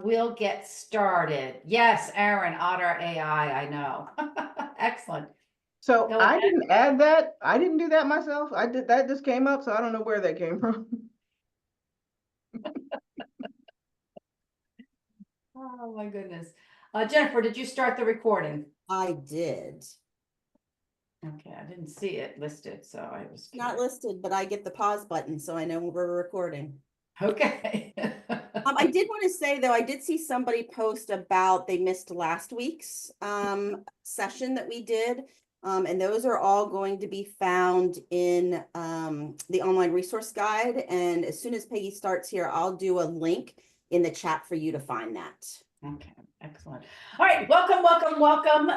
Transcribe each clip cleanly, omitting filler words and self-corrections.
we'll get started. Yes, Aaron, Otter AI, I know. Excellent. So Go I ahead. didn't add that. I didn't do that myself. I did that just came up, so I don't know where that came from. Oh, my goodness. Jennifer, did you start the recording? I did. Okay, I didn't see it listed, so I was It's not curious. listed, but I get the pause button, so I know we're recording. Okay. I did want to say though, I did see somebody post about they missed last week's session that we did. And those are all going to be found in the online resource guide. And as soon as Peggy starts here, I'll do a link in the chat for you to find that. Okay, excellent. All right, welcome.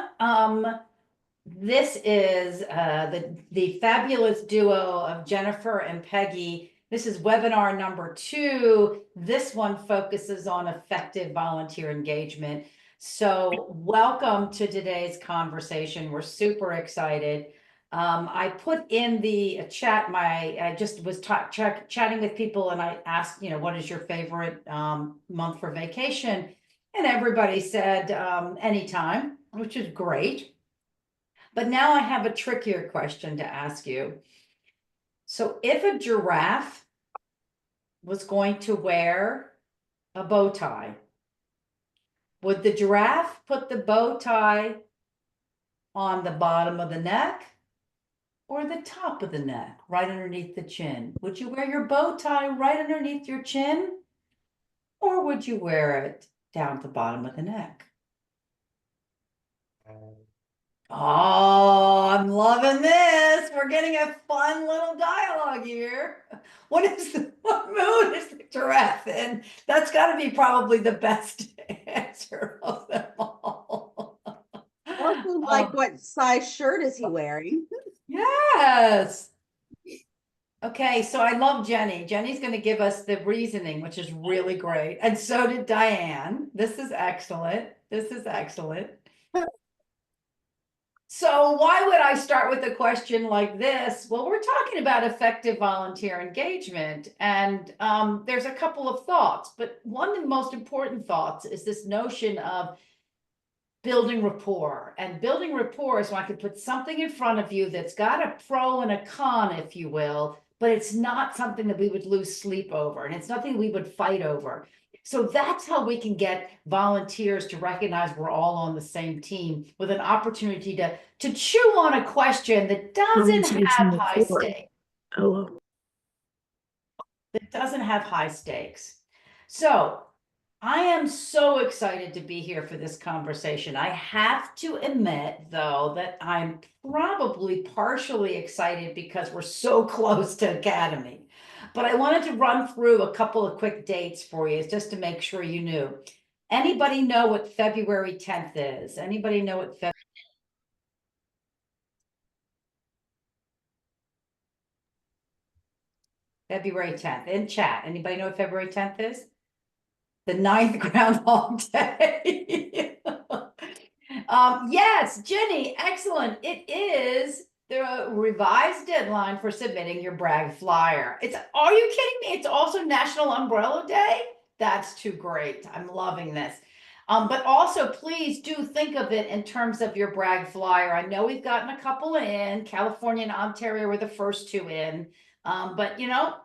This is the fabulous duo of Jennifer and Peggy. This is webinar number 2. This one focuses on effective volunteer engagement. So welcome to today's conversation. We're super excited. I put in the chat I just was chatting with people, and I asked, what is your favorite month for vacation? And everybody said anytime, which is great. But now I have a trickier question to ask you. So if a giraffe was going to wear a bow tie, would the giraffe put the bow tie on the bottom of the neck or the top of the neck, right underneath the chin? Would you wear your bow tie right underneath your chin, or would you wear it down at the bottom of the neck? Oh, I'm loving this. We're getting a fun little dialogue here. What mood is the giraffe in? That's got to be probably the best answer of them all. Also, like, what size shirt is he wearing? Yes. Okay, so I love Jenny. Jenny's going to give us the reasoning, which is really great. And so did Diane. This is excellent. This is excellent. So why would I start with a question like this? Well, we're talking about effective volunteer engagement, and there's a couple of thoughts, but one of the most important thoughts is this notion of building rapport. And building rapport is when I could put something in front of you that's got a pro and a con, if you will, but it's not something that we would lose sleep over, and it's nothing we would fight over. So that's how we can get volunteers to recognize we're all on the same team, with an opportunity to chew on a question that doesn't have high stakes. Hello. That doesn't have high stakes. So I am so excited to be here for this conversation. I have to admit, though, that I'm probably partially excited because we're so close to Academy. But I wanted to run through a couple of quick dates for you just to make sure you knew. Anybody know what February 10th is? Anybody know what February 10th? In chat, anybody know what February 10th is? The 9th Groundhog Day. Yes, Jenny, excellent. It is the revised deadline for submitting your brag flyer. Are you kidding me? It's also National Umbrella Day. That's too great. I'm loving this. But also, please do think of it in terms of your brag flyer. I know we've gotten a couple in. California and Ontario were the first 2 in. But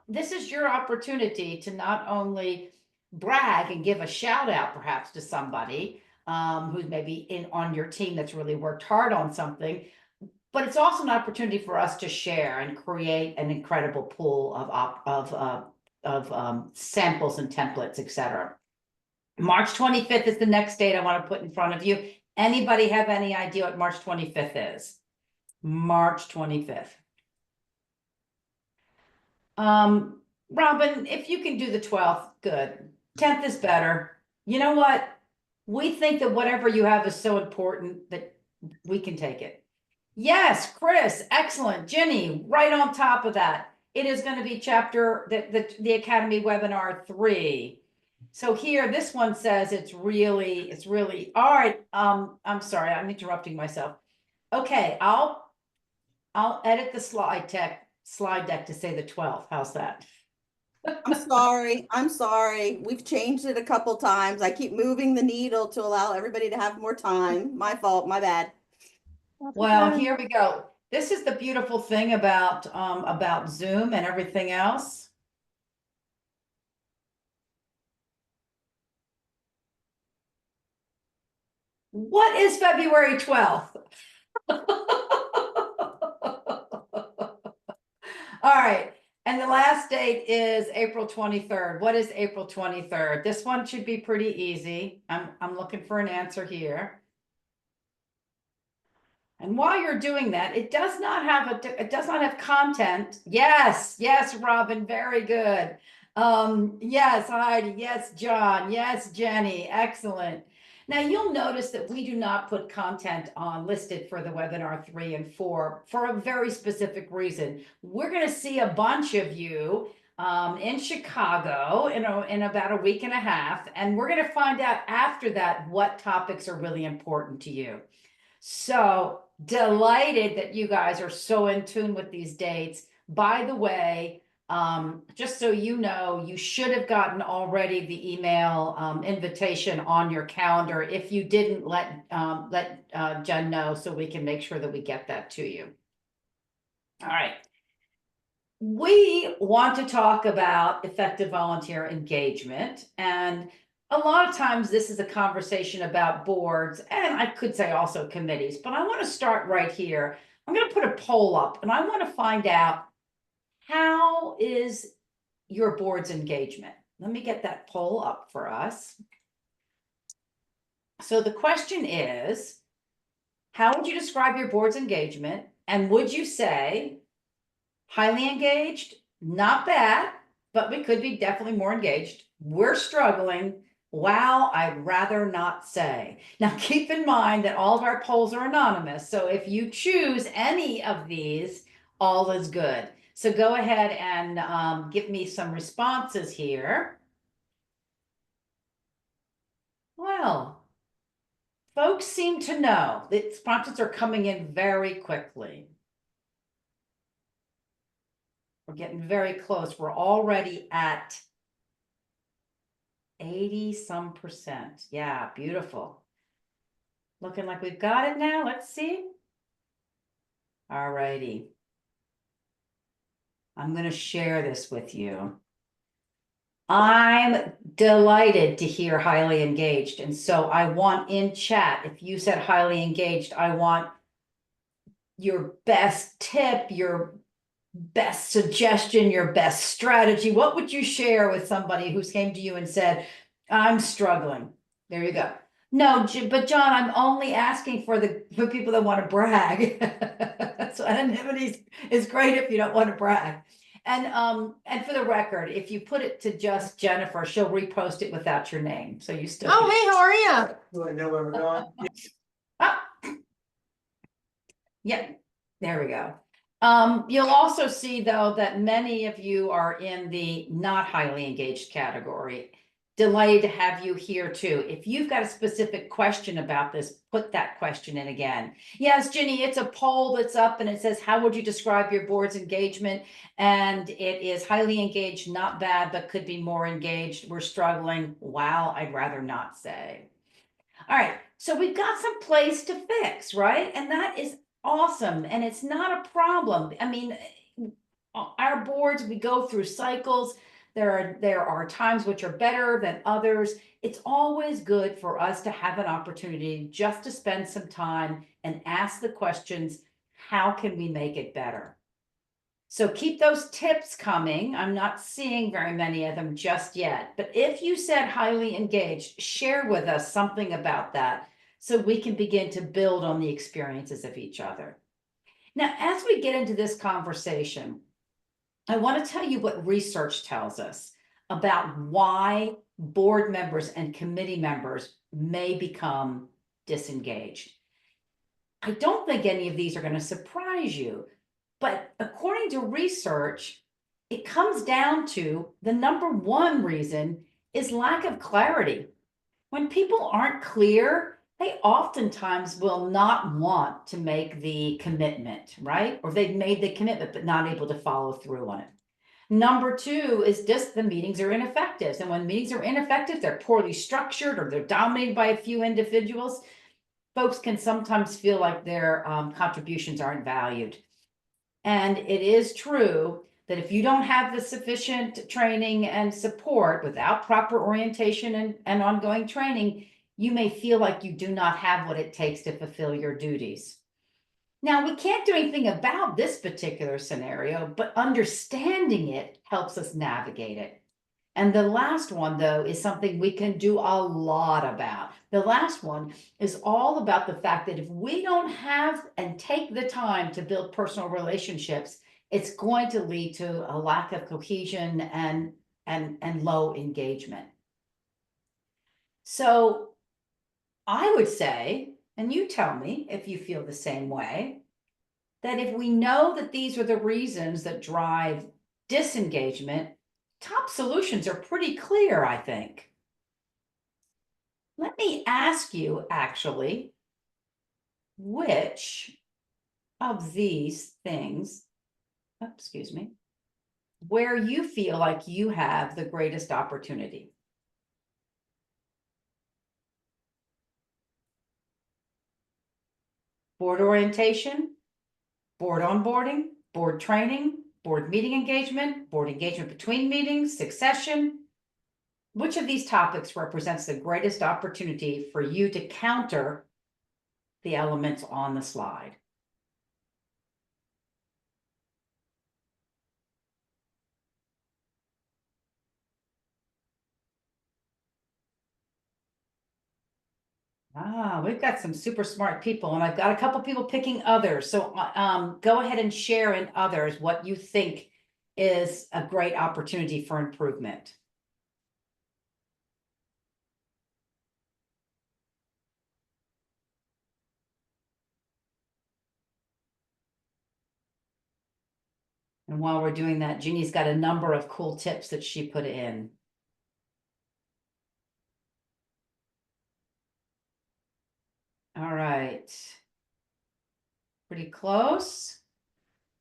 this is your opportunity to not only brag and give a shout out perhaps to somebody who's maybe on your team that's really worked hard on something, but it's also an opportunity for us to share and create an incredible pool of samples and templates, etc. March 25th is the next date I want to put in front of you. Anybody have any idea what March 25th is? March 25th. Robin, if you can do the 12th, good. 10th is better. You know what? We think that whatever you have is so important that we can take it. Yes, Chris, excellent. Ginny, right on top of that. It is going to be chapter the Academy webinar 3. So here, this one says it's really all right. I'm sorry, I'm interrupting myself. Okay, I'll edit the slide deck to say the 12th. How's that? I'm sorry. We've changed it a couple times. I keep moving the needle to allow everybody to have more time. My fault, my bad. Well, here we go. This is the beautiful thing about Zoom and everything else. What is February 12th? All right. And the last date is April 23rd. What is April 23rd? This one should be pretty easy. I'm looking for an answer here. And while you're doing that, it does not have content. Yes, yes, Robin, very good. Yes, Heidi, yes, John, yes, Jenny, excellent. Now you'll notice that we do not put content on listed for the webinar 3 and 4 for a very specific reason. We're going to see a bunch of you in Chicago in about a week and a half, and we're going to find out after that what topics are really important to you. So delighted that you guys are so in tune with these dates. By the way, just so you know, you should have gotten already the email invitation on your calendar. If you didn't, let Jen know so we can make sure that we get that to you. All right. We want to talk about effective volunteer engagement, and a lot of times this is a conversation about boards, and I could say also committees, but I want to start right here. I'm going to put a poll up, and I want to find out, how is your board's engagement? Let me get that poll up for us. So the question is, how would you describe your board's engagement? And would you say highly engaged, not bad, but we could be definitely more engaged, we're struggling, wow, I'd rather not say. Now keep in mind that all of our polls are anonymous, so if you choose any of these, all is good. So go ahead and give me some responses here. Well, folks seem to know that responses are coming in very quickly. We're getting very close. We're already at 80-some%. Yeah, beautiful. Looking like we've got it now. Let's see. All righty. I'm going to share this with you. I'm delighted to hear highly engaged. And so I want in chat, if you said highly engaged, I want your best tip, your best suggestion, your best strategy. What would you share with somebody who came to you and said, I'm struggling? There you go. No, but John, I'm only asking for people that want to brag. So anonymity is great if you don't want to brag. And for the record, if you put it to just Jennifer, she'll repost it without your name. So you still. Oh, hey, how are you? Do I know where we're going? Yep, there we go. You'll also see, though, that many of you are in the not highly engaged category. Delighted to have you here too. If you've got a specific question about this, put that question in again. Yes, Ginny, it's a poll that's up and it says, how would you describe your board's engagement? And it is highly engaged, not bad, but could be more engaged. We're struggling. Wow, I'd rather not say. All right, so we've got some place to fix, right? And that is awesome. And it's not a problem. I mean, our boards, we go through cycles. There are times which are better than others. It's always good for us to have an opportunity just to spend some time and ask the questions, how can we make it better? So keep those tips coming. I'm not seeing very many of them just yet, but if you said highly engaged, share with us something about that so we can begin to build on the experiences of each other. Now, as we get into this conversation, I want to tell you what research tells us about why board members and committee members may become disengaged. I don't think any of these are going to surprise you, but according to research, it comes down to the number one reason is lack of clarity. When people aren't clear, they oftentimes will not want to make the commitment, right? Or they've made the commitment, but not able to follow through on it. Number two is just the meetings are ineffective. And when meetings are ineffective, they're poorly structured or they're dominated by a few individuals. Folks can sometimes feel like their contributions aren't valued. And it is true that if you don't have the sufficient training and support without proper orientation and ongoing training, you may feel like you do not have what it takes to fulfill your duties. Now, we can't do anything about this particular scenario, but understanding it helps us navigate it. And the last one, though, is something we can do a lot about. The last one is all about the fact that if we don't have and take the time to build personal relationships, it's going to lead to a lack of cohesion and low engagement. So I would say, and you tell me if you feel the same way, that if we know that these are the reasons that drive disengagement, top solutions are pretty clear, I think. Let me ask you, actually, which of these things, excuse me, where you feel like you have the greatest opportunity? Board orientation, board onboarding, board training, board meeting engagement, board engagement between meetings, succession. Which of these topics represents the greatest opportunity for you to counter the elements on the slide? We've got some super smart people, and I've got a couple people picking others. So go ahead and share in others what you think is a great opportunity for improvement. And while we're doing that, Jeannie's got a number of cool tips that she put in. All right. Pretty close.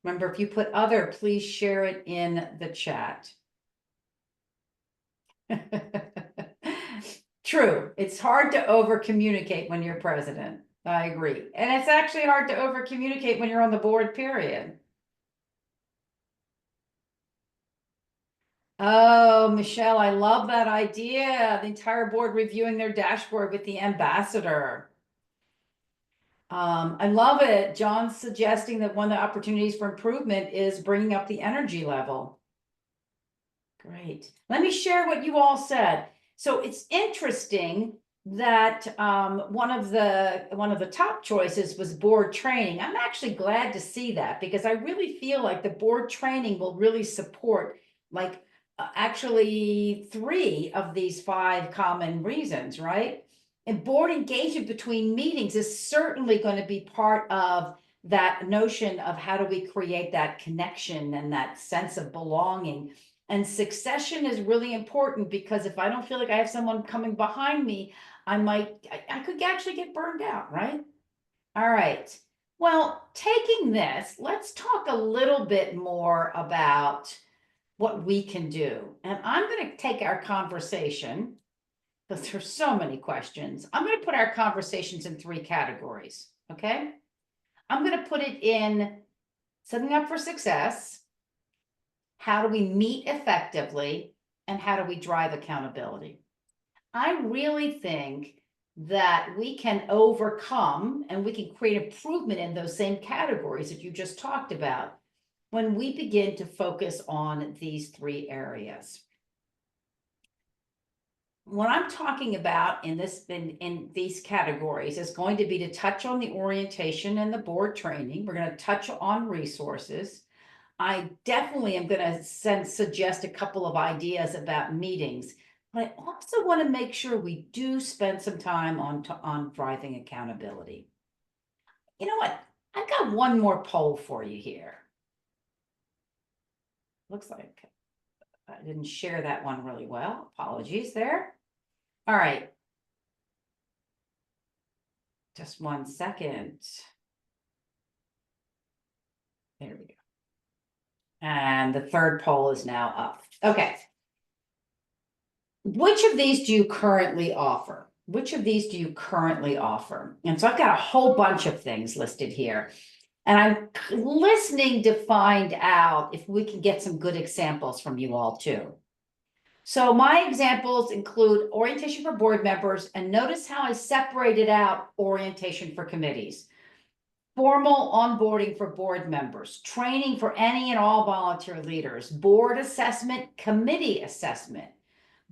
Remember, if you put other, please share it in the chat. True. It's hard to over communicate when you're president. I agree. And it's actually hard to over communicate when you're on the board, period. Oh, Michelle, I love that idea. The entire board reviewing their dashboard with the ambassador. I love it. John's suggesting that one of the opportunities for improvement is bringing up the energy level. Great. Let me share what you all said. So it's interesting that one of the top choices was board training. I'm actually glad to see that because I really feel like the board training will really support like actually 3 of these 5 common reasons, right? And board engagement between meetings is certainly going to be part of that notion of how do we create that connection and that sense of belonging. And succession is really important because if I don't feel like I have someone coming behind me, I could actually get burned out, right? All right. Well, taking this, let's talk a little bit more about what we can do. And I'm going to take our conversation, because there's so many questions. I'm going to put our conversations in 3 categories, okay? I'm going to put it in setting up for success, how do we meet effectively, and how do we drive accountability? I really think that we can overcome and we can create improvement in those same categories that you just talked about when we begin to focus on these 3 areas. What I'm talking about in these categories is going to be to touch on the orientation and the board training. We're going to touch on resources. I definitely am going to suggest a couple of ideas about meetings, but I also want to make sure we do spend some time on driving accountability. You know what? I've got one more poll for you here. Looks like I didn't share that one really well. Apologies there. All right. Just 1 second. There we go. And the third poll is now up. Okay. Which of these do you currently offer? Which of these do you currently offer? And so I've got a whole bunch of things listed here. And I'm listening to find out if we can get some good examples from you all too. So my examples include orientation for board members, and notice how I separated out orientation for committees. Formal onboarding for board members, training for any and all volunteer leaders, board assessment, committee assessment,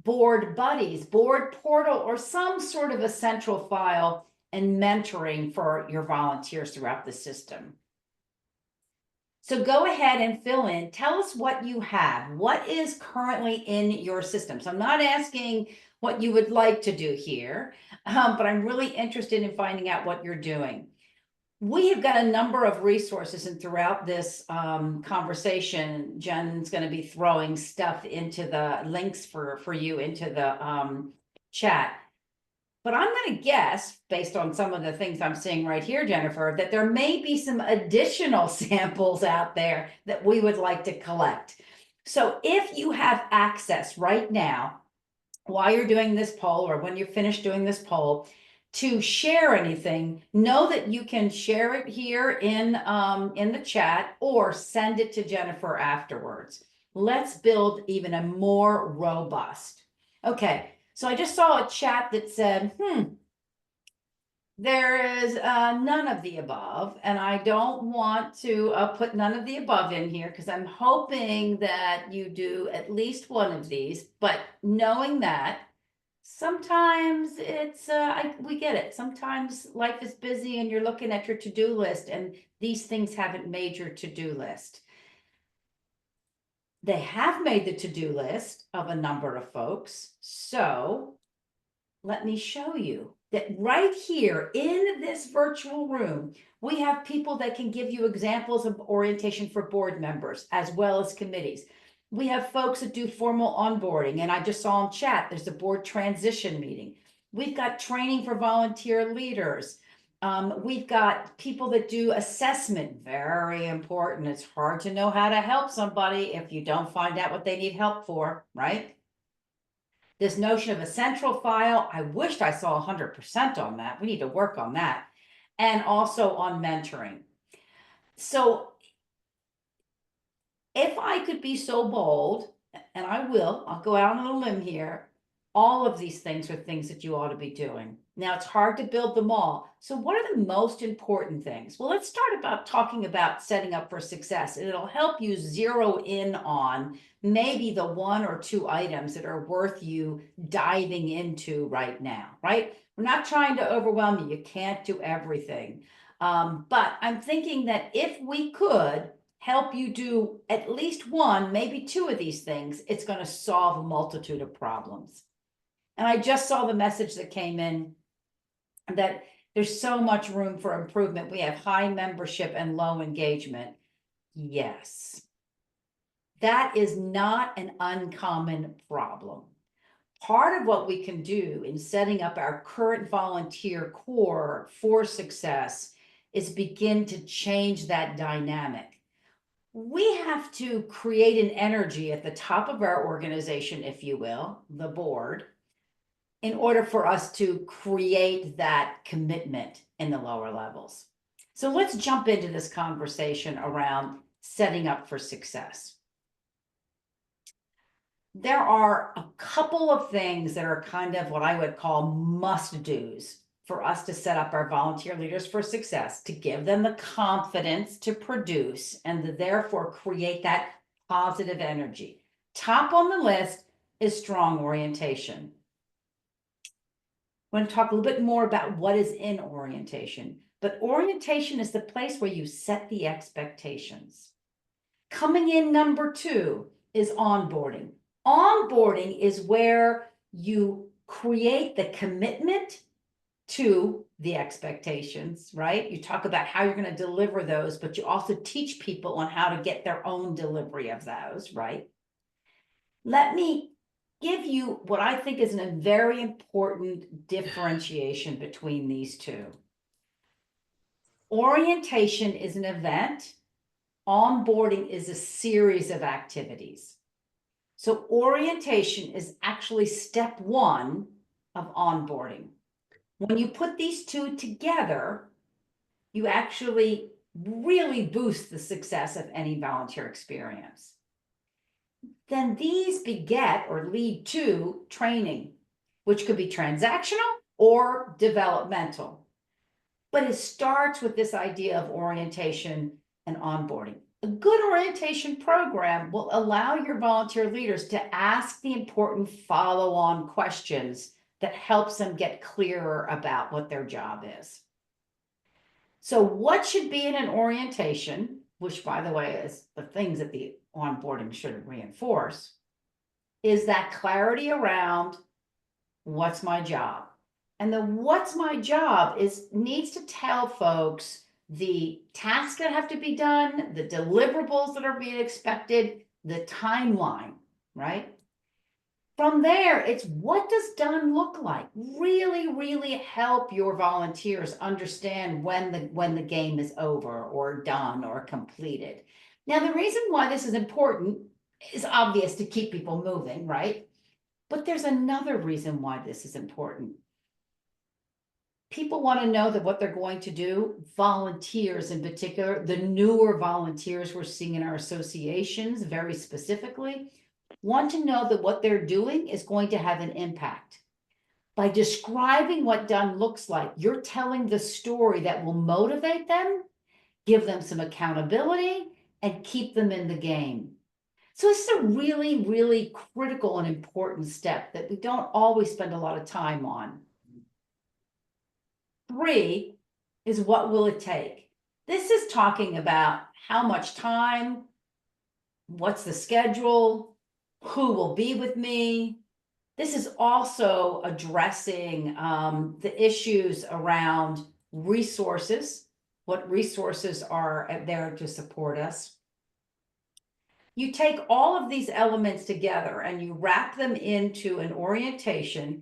board buddies, board portal, or some sort of a central file, and mentoring for your volunteers throughout the system. So go ahead and fill in, tell us what you have, what is currently in your system. So I'm not asking what you would like to do here, but I'm really interested in finding out what you're doing. We have got a number of resources, and throughout this conversation, Jen's going to be throwing stuff into the links for you into the chat. But I'm going to guess, based on some of the things I'm seeing right here, Jennifer, that there may be some additional samples out there that we would like to collect. So if you have access right now, while you're doing this poll, or when you're finished doing this poll, to share anything, know that you can share it here in the chat or send it to Jennifer afterwards. Let's build even a more robust. Okay, so I just saw a chat that said, there is none of the above, and I don't want to put none of the above in here because I'm hoping that you do at least one of these, but knowing that, sometimes it's, we get it. Sometimes life is busy and you're looking at your to-do list and these things haven't made your to-do list. They have made the to-do list of a number of folks. So let me show you that right here in this virtual room, we have people that can give you examples of orientation for board members as well as committees. We have folks that do formal onboarding, and I just saw in chat, there's a board transition meeting. We've got training for volunteer leaders. We've got people that do assessment, very important. It's hard to know how to help somebody if you don't find out what they need help for, right? This notion of a central file, I wished I saw 100% on that. We need to work on that. And also on mentoring. So if I could be so bold, and I will, I'll go out on a limb here, all of these things are things that you ought to be doing. Now, it's hard to build them all. So what are the most important things? Well, let's start talking about setting up for success. And it'll help you zero in on maybe the one or two items that are worth you diving into right now, right? We're not trying to overwhelm you. You can't do everything. But I'm thinking that if we could help you do at least one, maybe two of these things, it's going to solve a multitude of problems. And I just saw the message that came in that there's so much room for improvement. We have high membership and low engagement. Yes. That is not an uncommon problem. Part of what we can do in setting up our current volunteer core for success is begin to change that dynamic. We have to create an energy at the top of our organization, if you will, the board, in order for us to create that commitment in the lower levels. So let's jump into this conversation around setting up for success. There are a couple of things that are kind of what I would call must-dos for us to set up our volunteer leaders for success, to give them the confidence to produce and to therefore create that positive energy. Top on the list is strong orientation. I'm going to talk a little bit more about what is in orientation, but orientation is the place where you set the expectations. Coming in number 2 is onboarding. Onboarding is where you create the commitment to the expectations, right? You talk about how you're going to deliver those, but you also teach people on how to get their own delivery of those, right? Let me give you what I think is a very important differentiation between these two. Orientation is an event. onboarding is a series of activities. So orientation is actually step one of onboarding. When you put these two together, you actually really boost the success of any volunteer experience. Then these beget or lead to training, which could be transactional or developmental. But it starts with this idea of orientation and onboarding. A good orientation program will allow your volunteer leaders to ask the important follow-on questions that helps them get clearer about what their job is. So what should be in an orientation, which by the way is the things that the onboarding should reinforce, is that clarity around what's my job. And the what's my job needs to tell folks the tasks that have to be done, the deliverables that are being expected, the timeline, right? From there, it's what does done look like? Really, really help your volunteers understand when the game is over or done or completed. Now, the reason why this is important is obvious to keep people moving, right? But there's another reason why this is important. People want to know that what they're going to do, volunteers in particular, the newer volunteers we're seeing in our associations very specifically, want to know that what they're doing is going to have an impact. By describing what done looks like, you're telling the story that will motivate them, give them some accountability, and keep them in the game. So this is a really, really critical and important step that we don't always spend a lot of time on. 3 is what will it take? This is talking about how much time, what's the schedule, who will be with me. This is also addressing the issues around resources, what resources are there to support us. You take all of these elements together and you wrap them into an orientation,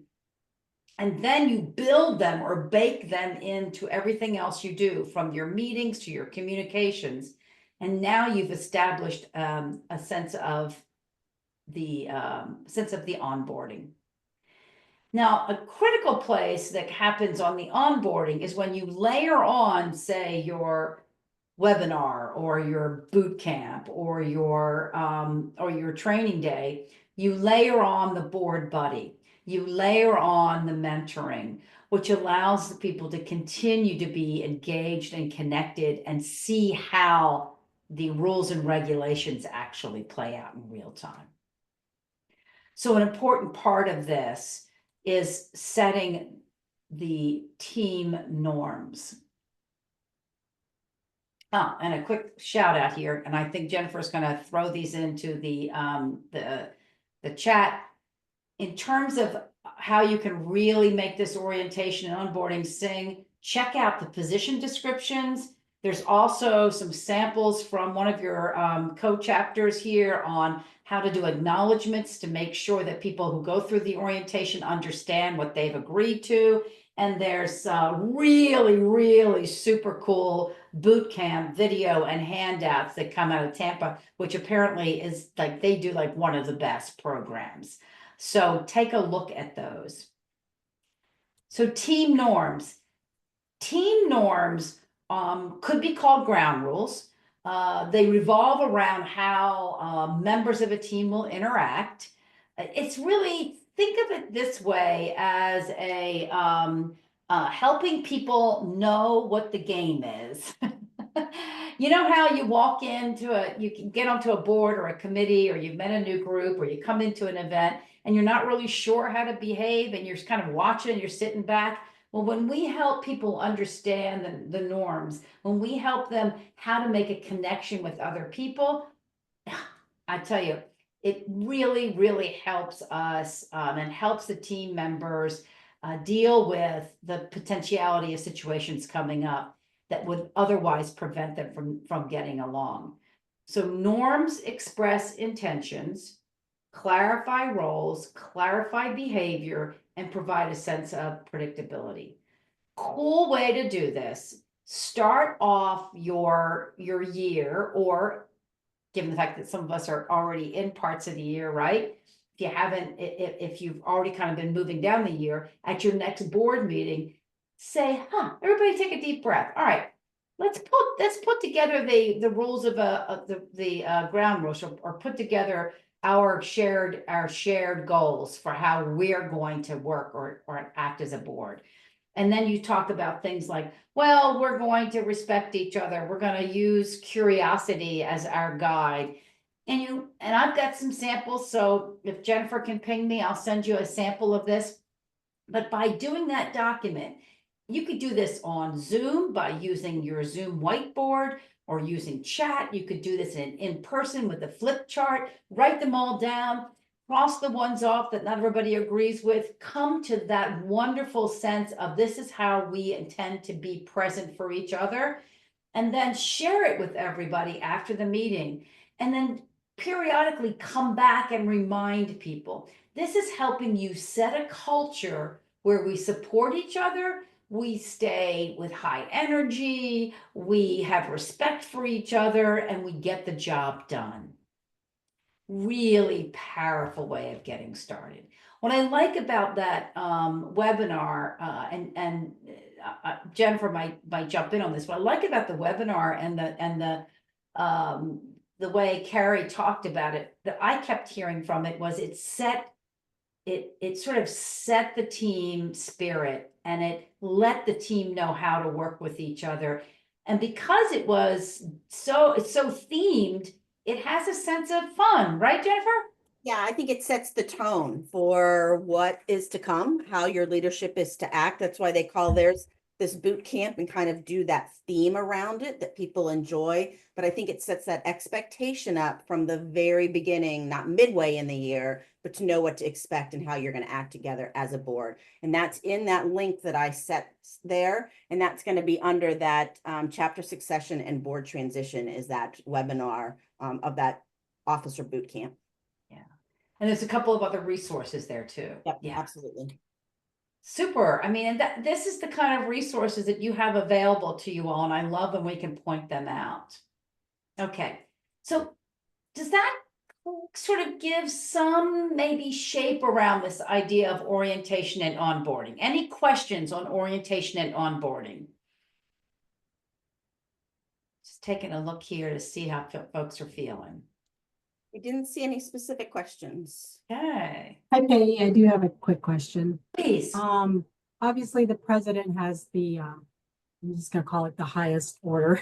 and then you build them or bake them into everything else you do, from your meetings to your communications. And now you've established a sense of the onboarding. Now, a critical place that happens on the onboarding is when you layer on, say, your webinar or your boot camp or your training day. You layer on the board buddy. You layer on the mentoring, which allows the people to continue to be engaged and connected and see how the rules and regulations actually play out in real time. So an important part of this is setting the team norms. Oh, and a quick shout out here, and I think Jennifer's going to throw these into the chat. In terms of how you can really make this orientation and onboarding sing, check out the position descriptions. There's also some samples from one of your co-chapters here on how to do acknowledgements to make sure that people who go through the orientation understand what they've agreed to. And there's really, really super cool boot camp video and handouts that come out of Tampa, which apparently is like, they do like one of the best programs. So take a look at those. So team norms. Team norms could be called ground rules. They revolve around how members of a team will interact. It's really, think of it this way as a helping people know what the game is. You know how you walk into you can get onto a board or a committee, or you've met a new group, or you come into an event and you're not really sure how to behave and you're kind of watching, you're sitting back. Well, when we help people understand the norms, when we help them how to make a connection with other people, I tell you, it really, really helps us and helps the team members deal with the potentiality of situations coming up that would otherwise prevent them from getting along. So norms express intentions, clarify roles, clarify behavior, and provide a sense of predictability. Cool way to do this start off your year, or given the fact that some of us are already in parts of the year, right? If you haven't, if you've already kind of been moving down the year, at your next board meeting, say, everybody take a deep breath. All right, let's put together the rules of the ground rules, or put together our shared goals for how we're going to work or act as a board. And then you talk about things like, well, we're going to respect each other. We're going to use curiosity as our guide. And I've got some samples. So if Jennifer can ping me, I'll send you a sample of this. But by doing that document, you could do this on Zoom by using your Zoom whiteboard or using chat. You could do this in person with a flip chart, write them all down, cross the ones off that not everybody agrees with, come to that wonderful sense of this is how we intend to be present for each other, and then share it with everybody after the meeting. And then periodically come back and remind people. This is helping you set a culture where we support each other, we stay with high energy, we have respect for each other, and we get the job done. Really powerful way of getting started. What I like about that webinar, and Jennifer might jump in on this. What I like about the webinar and the way Carrie talked about it, that I kept hearing from it, was it sort of set the team spirit, and it let the team know how to work with each other. And because it's so themed, it has a sense of fun, right, Jennifer? Yeah, I think it sets the tone for what is to come, how your leadership is to act. That's why they call theirs this boot camp, and kind of do that theme around it that people enjoy. But I think it sets that expectation up from the very beginning, not midway in the year, but to know what to expect and how you're going to act together as a board. And that's in that link that I set there. And that's going to be under that chapter succession and board transition, is that webinar of that officer boot camp. Yeah. And there's a couple of other resources there too. Yep, yeah. Absolutely. Super. I mean, and this is the kind of resources that you have available to you all, and I love when we can point them out. Okay. So does that sort of give some maybe shape around this idea of orientation and onboarding? Any questions on orientation and onboarding? Just taking a look here to see how folks are feeling. We didn't see any specific questions. Okay. Hi, Peggy. I do have a quick question. Please. Obviously the president has the, I'm just gonna call it the highest order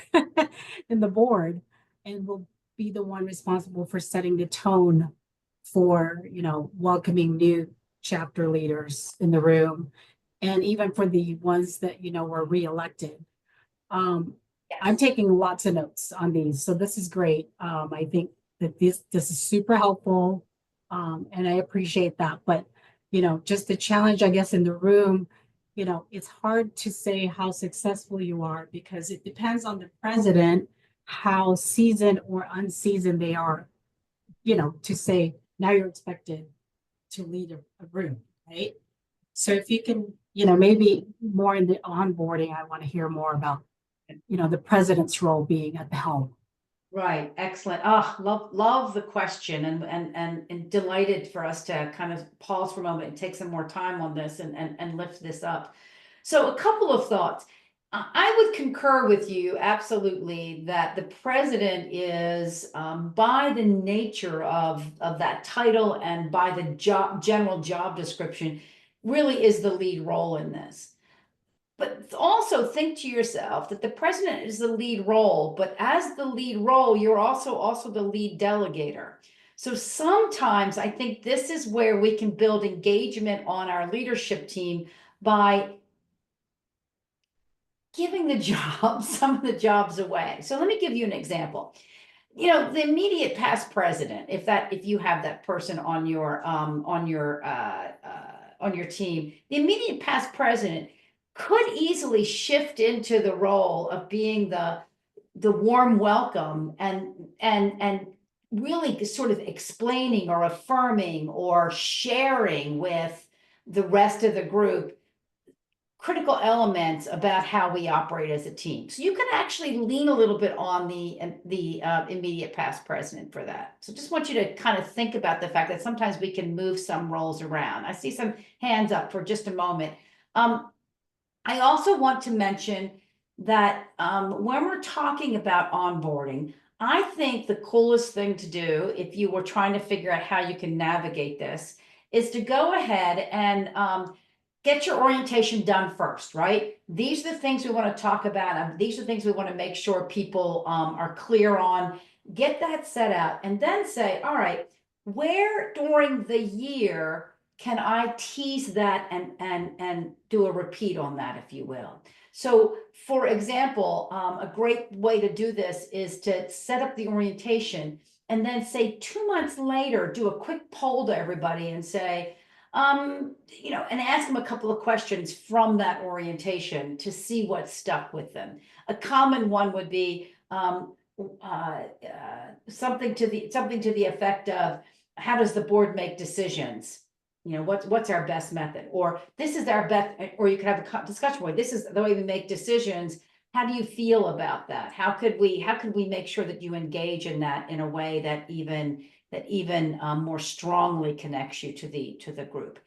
in the board, and will be the one responsible for setting the tone for, welcoming new chapter leaders in the room, and even for the ones that, were reelected. I'm taking lots of notes on these, so this is great. I think that this is super helpful. And I appreciate that, but, just the challenge, I guess, in the room, it's hard to say how successful you are, because it depends on the president, how seasoned or unseasoned they are, to say, now you're expected to lead a room, right? So if you can, maybe more in the onboarding, I want to hear more about, the president's role being at the helm. Right, excellent. Love the question, and delighted for us to kind of pause for a moment and take some more time on this and lift this up. So a couple of thoughts. I would concur with you absolutely that the president is, by the nature of that title and by the general job description, really is the lead role in this. But also think to yourself that the president is the lead role, but as the lead role, you're also the lead delegator. So sometimes I think this is where we can build engagement on our leadership team by giving some of the jobs away. So let me give you an example. The immediate past president, if you have that person on your team, the immediate past president could easily shift into the role of being the warm welcome and really sort of explaining or affirming or sharing with the rest of the group critical elements about how we operate as a team. So you can actually lean a little bit on the immediate past president for that. So just want you to kind of think about the fact that sometimes we can move some roles around. I see some hands up for just a moment. I also want to mention that when we're talking about onboarding, I think the coolest thing to do if you were trying to figure out how you can navigate this is to go ahead and get your orientation done first, right? These are the things we want to talk about. These are the things we want to make sure people are clear on. Get that set out and then say, all right, where during the year can I tease that and do a repeat on that, if you will? So for example, a great way to do this is to set up the orientation and then say 2 months later, do a quick poll to everybody and say, you know, and ask them a couple of questions from that orientation to see what stuck with them. A common one would be something to the effect of, how does the board make decisions? You know, what's our best method? Or this is our best, or you could have a discussion point. This is the way we make decisions. How do you feel about that? How could we make sure that you engage in that in a way that even more strongly connects you to the group?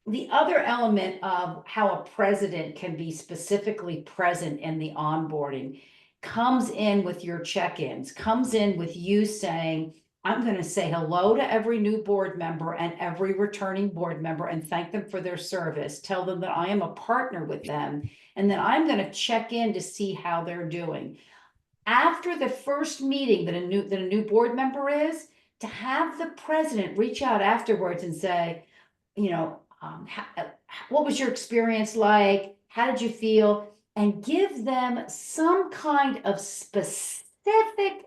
The other element of how a president can be specifically present in the onboarding comes in with your check-ins, comes in with you saying, I'm going to say hello to every new board member and every returning board member and thank them for their service. Tell them that I am a partner with them and that I'm going to check in to see how they're doing. After the first meeting that a new board member is, to have the president reach out afterwards and say, you know, what was your experience like? How did you feel? And give them some kind of specific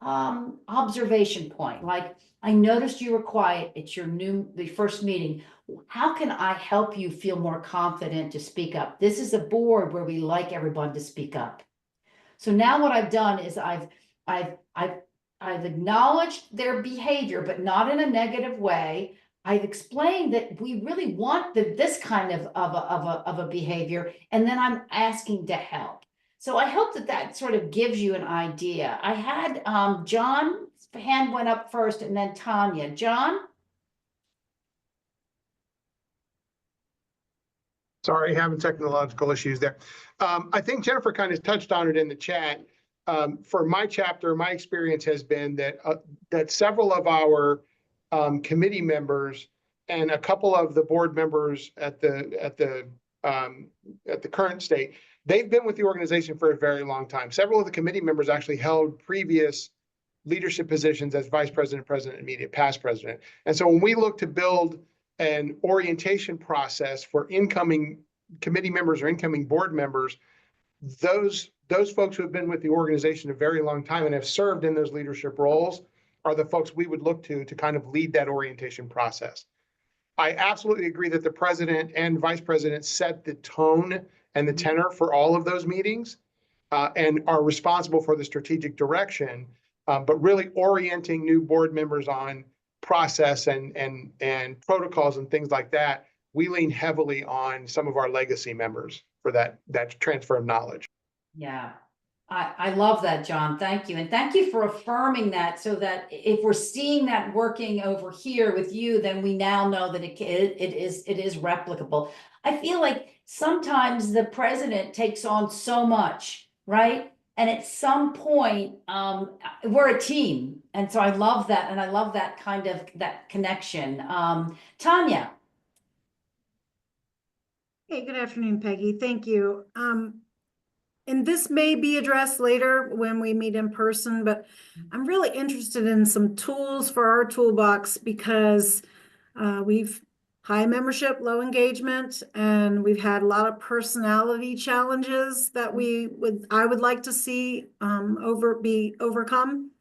observation point. Like, I noticed you were quiet. It's the first meeting. How can I help you feel more confident to speak up? This is a board where we like everyone to speak up. So now what I've done is I've acknowledged their behavior, but not in a negative way. I've explained that we really want this kind of a behavior, and then I'm asking to help. So I hope that sort of gives you an idea. I had John's hand went up first and then Tanya. John? Sorry, having technological issues there. I think Jennifer kind of touched on it in the chat. For my chapter, my experience has been that several of our committee members and a couple of the board members at the current state, they've been with the organization for a very long time. Several of the committee members actually held previous leadership positions as vice president, president, and immediate past president. And so when we look to build an orientation process for incoming committee members or incoming board members, those folks who have been with the organization a very long time and have served in those leadership roles are the folks we would look to kind of lead that orientation process. I absolutely agree that the president and vice president set the tone and the tenor for all of those meetings and are responsible for the strategic direction, but really orienting new board members on process and protocols and things like that, we lean heavily on some of our legacy members for that transfer of knowledge. Yeah, I love that, John. Thank you. And thank you for affirming that, so that if we're seeing that working over here with you, then we now know that it is replicable. I feel like sometimes the president takes on so much, right? And at some point, we're a team. And so I love that. And I love that kind of that connection. Tanya. Hey, good afternoon, Peggy. Thank you. And this may be addressed later when we meet in person, but I'm really interested in some tools for our toolbox because we've high membership, low engagement, and we've had a lot of personality challenges that I would like to see overcome.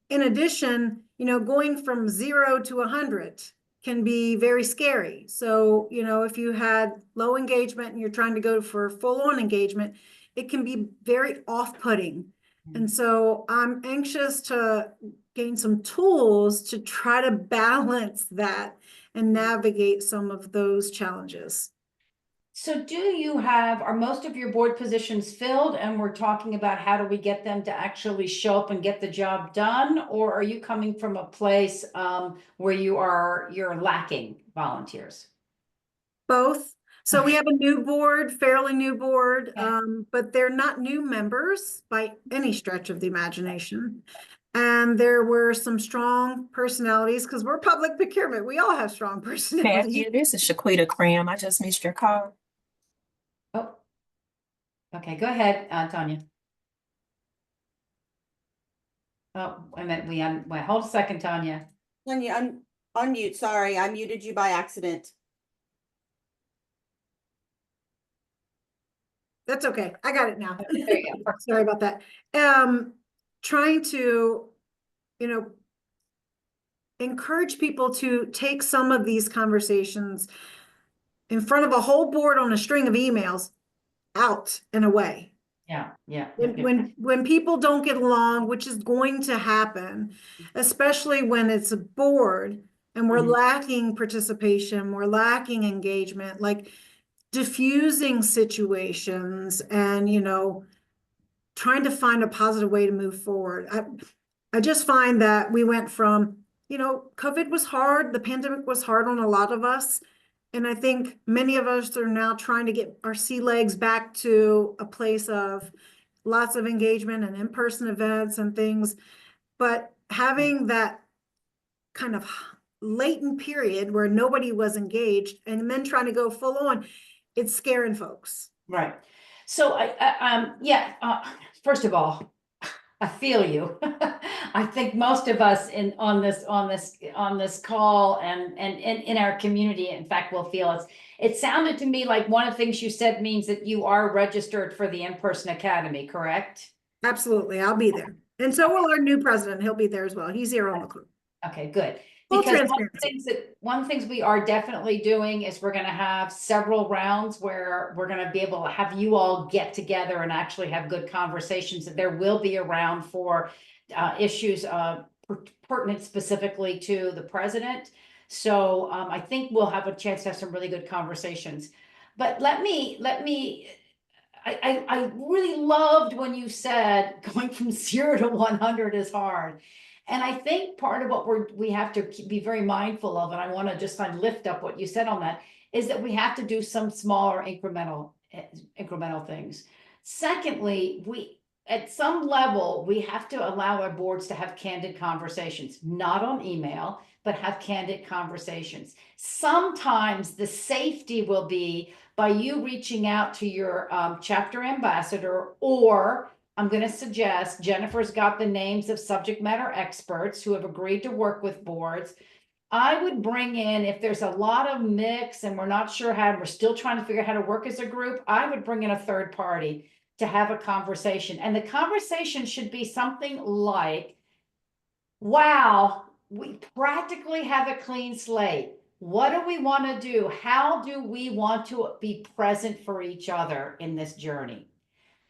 In addition, going from 0 to 100 can be very scary. So, if you had low engagement and you're trying to go for full-on engagement, it can be very off-putting. And so I'm anxious to gain some tools to try to balance that and navigate some of those challenges. So are most of your board positions filled and we're talking about how do we get them to actually show up and get the job done? Or are you coming from a place where you're lacking volunteers? Both. So we have a new board, fairly new board, Okay. but they're not new members by any stretch of the imagination. And there were some strong personalities because we're public procurement. We all have strong personalities. Matthew, this is Shaquita Cram. I just missed your call. Oh, okay, go ahead, Tanya. Oh, I meant wait, hold a second, Tanya. Tanya, unmute, sorry, I muted you by accident. That's okay. I got it now. There you go. Sorry about that. Trying to, you know, encourage people to take some of these conversations in front of a whole board on a string of emails out and away. Yeah, yeah. When people don't get along, which is going to happen, especially when it's a board and we're Mhm. lacking participation, we're lacking engagement, like diffusing situations and, you know, trying to find a positive way to move forward. I just find that we went from, you know, COVID was hard, the pandemic was hard on a lot of us. And I think many of us are now trying to get our sea legs back to a place of lots of engagement and in-person events and things. But having that kind of latent period where nobody was engaged and then trying to go full on, it's scaring folks. Right. So first of all, I feel you. I think most of us on this call and in our community, in fact, will feel it. It sounded to me like one of the things you said means that you are registered for the in-person academy, correct? Absolutely, I'll be there. And so will our new president. He'll be there as well. He's here on the group. Okay, good. Full Because transparency. one of the things we are definitely doing is we're gonna have several rounds where we're gonna be able to have you all get together and actually have good conversations. And there will be a round for issues pertinent specifically to the president. So I think we'll have a chance to have some really good conversations. But I really loved when you said going from 0 to 100 is hard. And I think part of what we have to be very mindful of, and I want to just kind of lift up what you said on that, is that we have to do some smaller incremental things. Secondly, at some level, we have to allow our boards to have candid conversations, not on email, but have candid conversations. Sometimes the safety will be by you reaching out to your chapter ambassador, or I'm going to suggest Jennifer's got the names of subject matter experts who have agreed to work with boards. I would bring in, if there's a lot of mix and we're not sure how, we're still trying to figure out how to work as a group, I would bring in a third party to have a conversation. And the conversation should be something like, wow, we practically have a clean slate. What do we want to do? How do we want to be present for each other in this journey?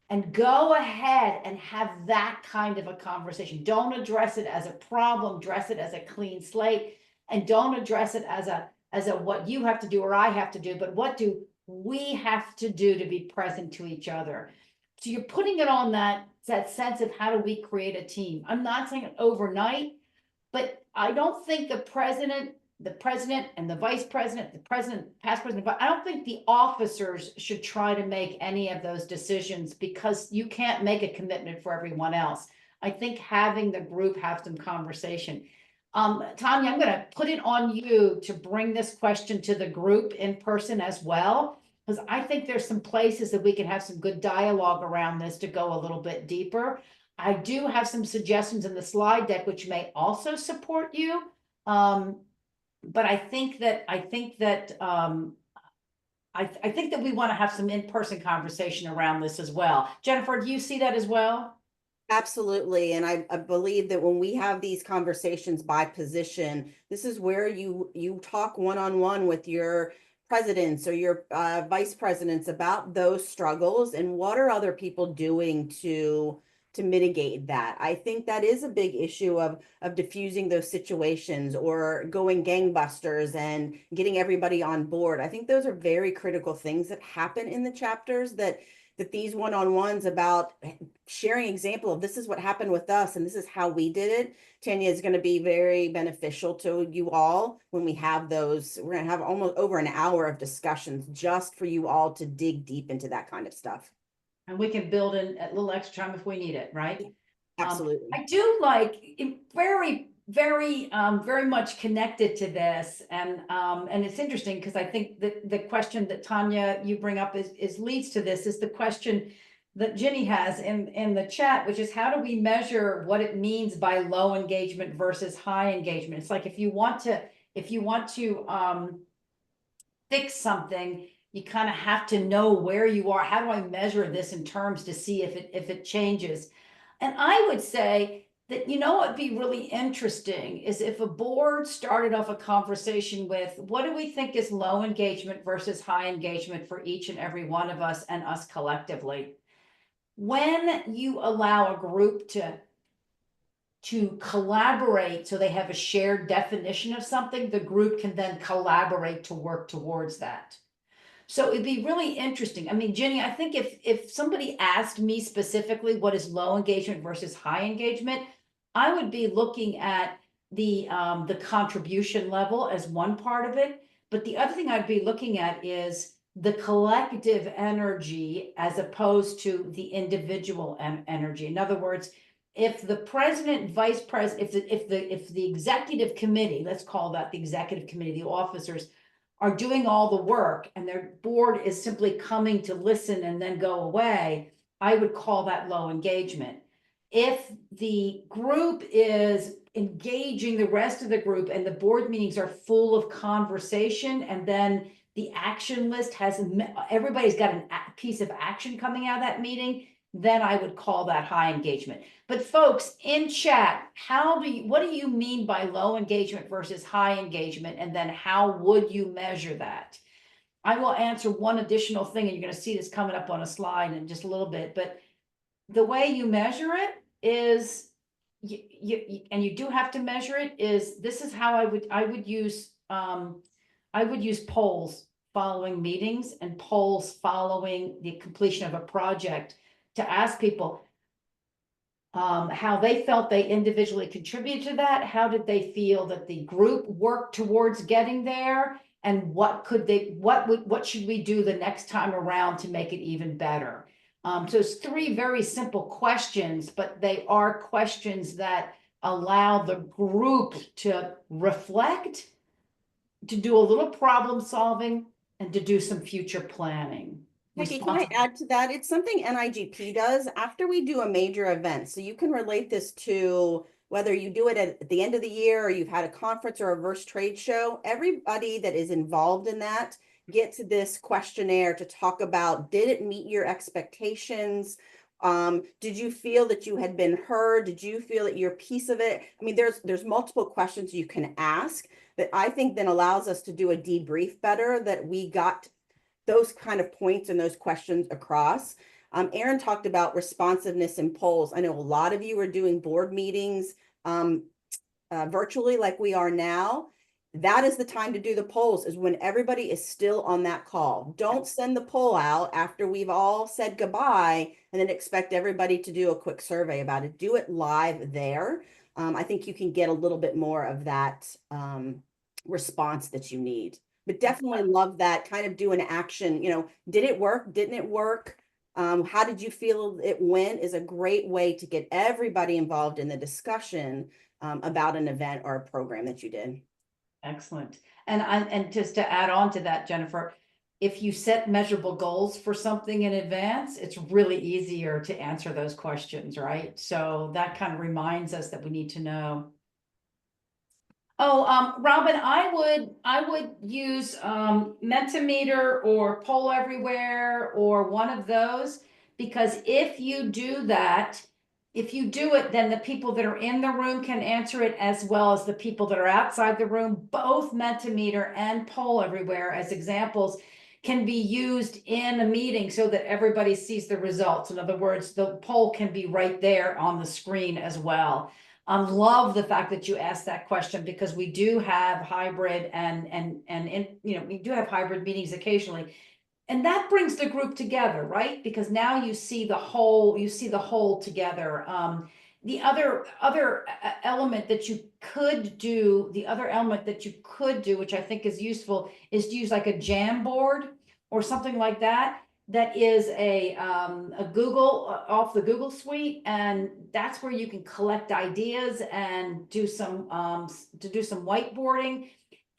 And go ahead and have that kind of a conversation. Don't address it as a problem, address it as a clean slate, and don't address it as a what you have to do or I have to do, but what do we have to do to be present to each other? So you're putting it on that sense of how do we create a team? I'm not saying overnight, but I don't think the president and the vice president, past president, but I don't think the officers should try to make any of those decisions because you can't make a commitment for everyone else. I think having the group have some conversation. Tanya, I'm going to put it on you to bring this question to the group in person as well, because I think there's some places that we can have some good dialogue around this to go a little bit deeper. I do have some suggestions in the slide deck, which may also support you. But I think that we want to have some in-person conversation around this as well. Jennifer, do you see that as well? Absolutely. And I believe that when we have these conversations by position, this is where you talk one-on-one with your presidents or your vice presidents about those struggles and what are other people doing to to mitigate that. I think that is a big issue of diffusing those situations or going gangbusters and getting everybody on board. I think those are very critical things that happen in the chapters that these one-on-ones about sharing example of this is what happened with us and this is how we did it. Tanya, is going to be very beneficial to you all when we have those. We're going to have almost over an hour of discussions just for you all to dig deep into that kind of stuff. And we can build in a little extra time if we need it, right? Absolutely. I do like very much connected to this, and it's interesting because I think that the question that Tanya you bring up is leads to this is the question that Ginny has in the chat, which is how do we measure what it means by low engagement versus high engagement? It's like if you want to fix something, you kind of have to know where you are. How do I measure this in terms to see if it changes? And I would say that, you know, what'd be really interesting is if a board started off a conversation with, what do we think is low engagement versus high engagement for each and every one of us and us collectively? When you allow a group to collaborate so they have a shared definition of something, the group can then collaborate to work towards that. So it'd be really interesting. I mean, Ginny, I think if somebody asked me specifically what is low engagement versus high engagement, I would be looking at the contribution level as one part of it. But the other thing I'd be looking at is the collective energy as opposed to the individual energy. In other words, if the president, vice president, if the executive committee, let's call that the executive committee, the officers, are doing all the work and their board is simply coming to listen and then go away, I would call that low engagement. If the group is engaging the rest of the group and the board meetings are full of conversation and then the action list has, everybody's got a piece of action coming out of that meeting, then I would call that high engagement. But folks in chat, what do you mean by low engagement versus high engagement? And then how would you measure that? I will answer one additional thing, and you're going to see this coming up on a slide in just a little bit, but the way you measure it is, and you do have to measure it, is this is how I would use polls following meetings and polls following the completion of a project to ask people how they felt they individually contributed to that. How did they feel that the group worked towards getting there? And what should we do the next time around to make it even better? So it's three very simple questions, but they are questions that allow the group to reflect, to do a little problem solving, and to do some future planning. Becky, can I add to that? It's something NIGP does after we do a major event. So you can relate this to whether you do it at the end of the year or you've had a conference or a reverse trade show. Everybody that is involved in that gets this questionnaire to talk about, did it meet your expectations? Did you feel that you had been heard? Did you feel that you're a piece of it? I mean, there's multiple questions you can ask that I think then allows us to do a debrief better, that we got those kind of points and those questions across. Aaron talked about responsiveness in polls. I know a lot of you are doing board meetings virtually like we are now. That is the time to do the polls, is when everybody is still on that call. Don't send the poll out after we've all said goodbye and then expect everybody to do a quick survey about it. Do it live there. I think you can get a little bit more of that response that you need. But definitely love that kind of do an action, you know, did it work? Didn't it work? How did you feel it went is a great way to get everybody involved in the discussion about an event or a program that you did. Excellent. And just to add on to that, Jennifer, if you set measurable goals for something in advance, it's really easier to answer those questions, right? So that kind of reminds us that we need to know. Oh, Robin, I would use Mentimeter or Poll Everywhere or one of those, because if you do that, if you do it, then the people that are in the room can answer it as well as the people that are outside the room. Both Mentimeter and Poll Everywhere, as examples, can be used in a meeting so that everybody sees the results. In other words, the poll can be right there on the screen as well. Love the fact that you asked that question, because we do have hybrid we do have hybrid meetings occasionally. And that brings the group together, right? Because now you see the whole together. The other element that you could do, which I think is useful, is to use like a Jamboard or something like that. That is a Google off the Google suite, and that's where you can collect ideas and do some whiteboarding.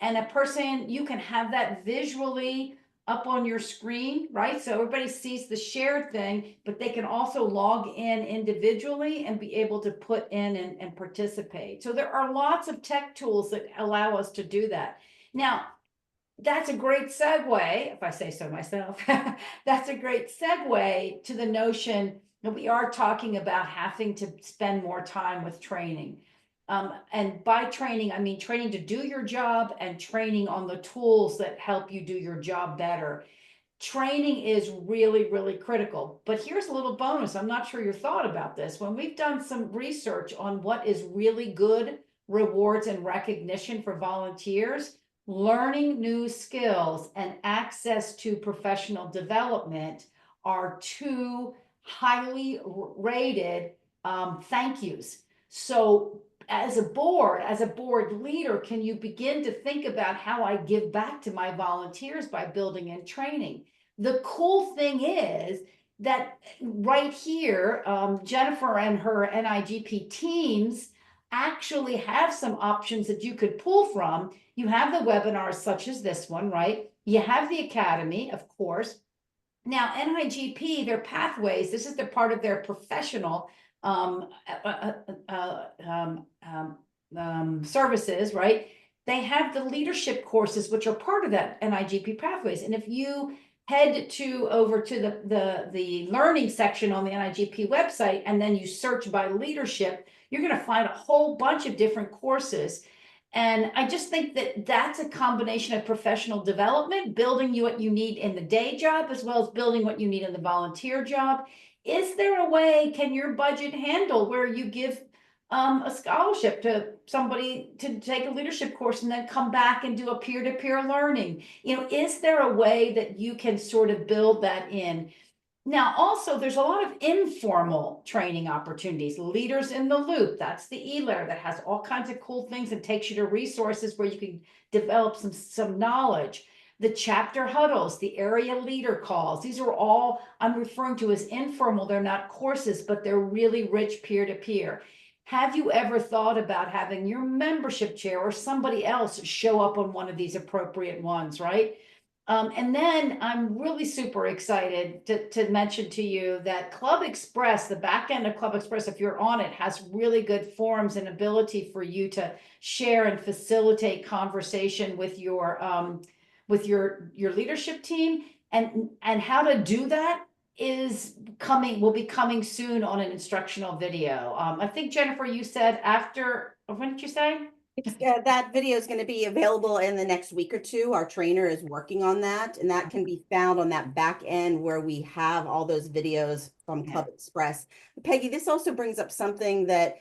And you can have that visually up on your screen, right? So everybody sees the shared thing, but they can also log in individually and be able to put in and participate. So there are lots of tech tools that allow us to do that. Now, that's a great segue, if I say so myself, that's a great segue to the notion that we are talking about having to spend more time with training. And by training, I mean training to do your job and training on the tools that help you do your job better. Training is really, really critical. But here's a little bonus. I'm not sure your thought about this. When we've done some research on what is really good rewards and recognition for volunteers, learning new skills and access to professional development are two highly rated thank yous. So as a board leader, can you begin to think about how I give back to my volunteers by building in training? The cool thing is that right here, Jennifer and her NIGP teams actually have some options that you could pull from. You have the webinars such as this one, right? You have the Academy, of course. Now, NIGP, their pathways, this is the part of their professional services, right? They have the leadership courses, which are part of that NIGP pathways. And if you head over to the learning section on the NIGP website, and then you search by leadership, you're going to find a whole bunch of different courses. And I just think that that's a combination of professional development, building you what you need in the day job, as well as building what you need in the volunteer job. Is there a way, can your budget handle where you give a scholarship to somebody to take a leadership course and then come back and do a peer-to-peer learning? Is there a way that you can sort of build that in? Now, also, there's a lot of informal training opportunities. Leaders in the Loop, that's the e-learn that has all kinds of cool things and takes you to resources where you can develop some knowledge. The chapter huddles, the area leader calls, these are all I'm referring to as informal. They're not courses, but they're really rich peer-to-peer. Have you ever thought about having your membership chair or somebody else show up on one of these appropriate ones, right? And then I'm really super excited to mention to you that Club Express, the back end of Club Express, if you're on it, has really good forums and ability for you to share and facilitate conversation with your leadership team. And how to do that will be coming soon on an instructional video. I think, Jennifer, you said when did you say? That video is going to be available in the next week or two. Our trainer is working on that, and that can be found on that back end where we have all those videos from Club Express. Peggy, this also brings up something that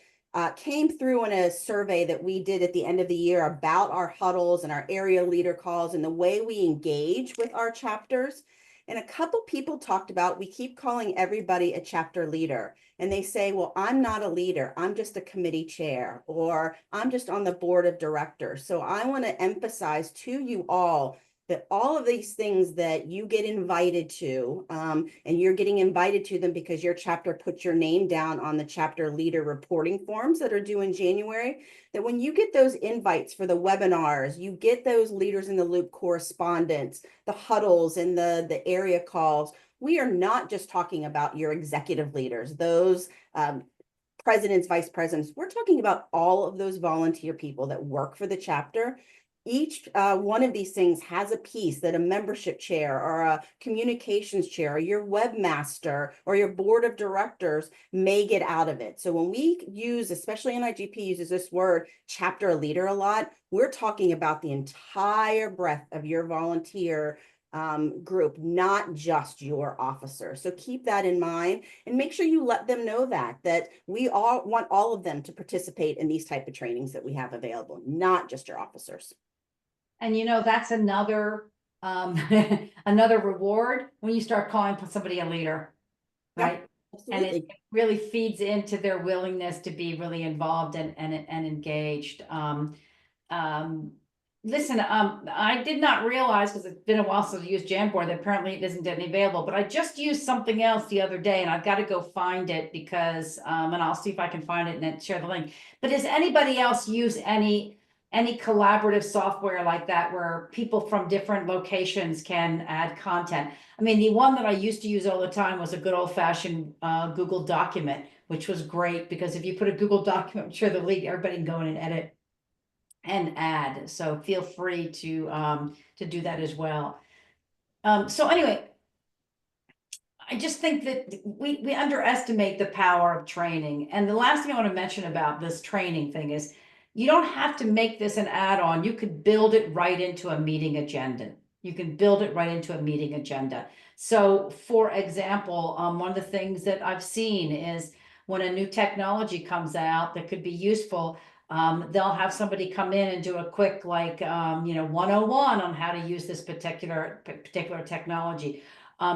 came through in a survey that we did at the end of the year about our huddles and our area leader calls and the way we engage with our chapters. And a couple people talked about, we keep calling everybody a chapter leader. And they say, well, I'm not a leader. I'm just a committee chair, or I'm just on the board of directors. So I want to emphasize to you all that all of these things that you get invited to, and you're getting invited to them because your chapter puts your name down on the chapter leader reporting forms that are due in January, that when you get those invites for the webinars, you get those leaders in the loop correspondence, the huddles and the area calls, we are not just talking about your executive leaders, those presidents, vice presidents. We're talking about all of those volunteer people that work for the chapter. Each one of these things has a piece that a membership chair or a communications chair or your webmaster or your board of directors may get out of it. So when we use, especially NIGP uses this word chapter leader a lot, we're talking about the entire breadth of your volunteer group, not just your officer. So keep that in mind and make sure you let them know that we all want all of them to participate in these type of trainings that we have available, not just your officers. And you know, that's another, another reward when you start calling somebody a leader, Yeah, right? And it absolutely. really feeds into their willingness to be really involved and engaged. Listen, I did not realize, because it's been a while since I used Jamboard, that apparently it isn't any available, but I just used something else the other day and I've got to go find it because, and I'll see if I can find it and then share the link. But does anybody else use any collaborative software like that where people from different locations can add content? I mean, the one that I used to use all the time was a good old fashioned Google document, which was great because if you put a Google document, I'm sure the lead, everybody can go in and edit and add. So feel free to do that as well. So anyway, I just think that we underestimate the power of training. And the last thing I want to mention about this training thing is you don't have to make this an add-on. You could build it right into a meeting agenda. You can build it right into a meeting agenda. So for example, one of the things that I've seen is when a new technology comes out that could be useful, they'll have somebody come in and do a quick, like, 101 on how to use this particular technology.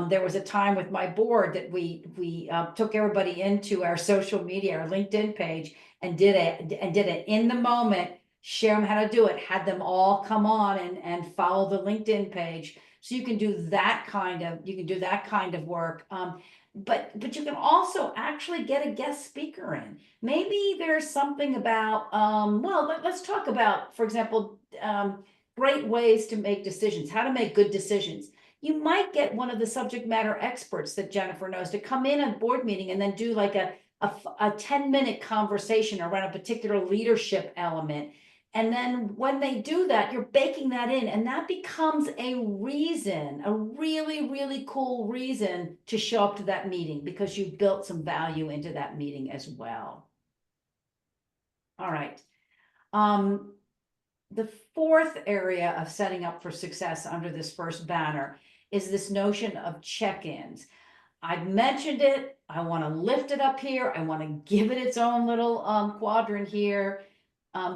There was a time with my board that we took everybody into our social media, our LinkedIn page, and did it in the moment, share them how to do it, had them all come on and follow the LinkedIn page. So you can do that kind of work. But you can also actually get a guest speaker in. Maybe there's something about, let's talk about, for example, great ways to make decisions, how to make good decisions. You might get one of the subject matter experts that Jennifer knows to come in at a board meeting and then do like a 10-minute conversation around a particular leadership element. And then when they do that, you're baking that in, and that becomes a reason, a really, really cool reason to show up to that meeting because you've built some value into that meeting as well. All right. The fourth area of setting up for success under this first banner is this notion of check-ins. I've mentioned it. I want to lift it up here. I want to give it its own little quadrant here.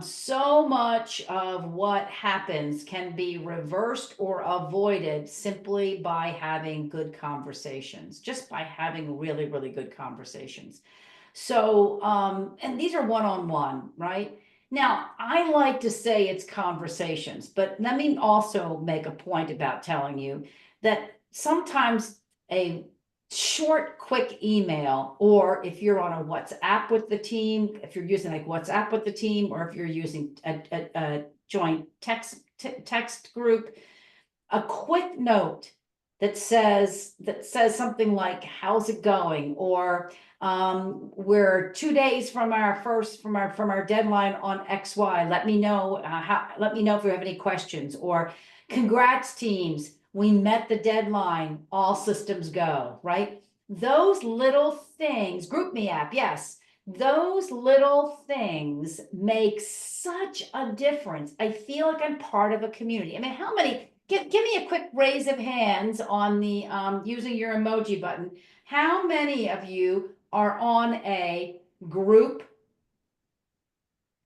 So much of what happens can be reversed or avoided simply by having good conversations, just by having really, really good conversations. So, and these are one-on-one, right? Now, I like to say it's conversations, but let me also make a point about telling you that sometimes a short, quick email, or if you're on a WhatsApp with the team, if you're using like WhatsApp with the team, or if you're using a joint text group, a quick note that says something like, how's it going? Or we're 2 days from our deadline on XY. Let me know if you have any questions. Or congrats teams, we met the deadline, all systems go, right? Those little things, GroupMe app, yes, those little things make such a difference. I feel like I'm part of a community. I mean, how many, give me a quick raise of hands on the using your emoji button. How many of you are on a group?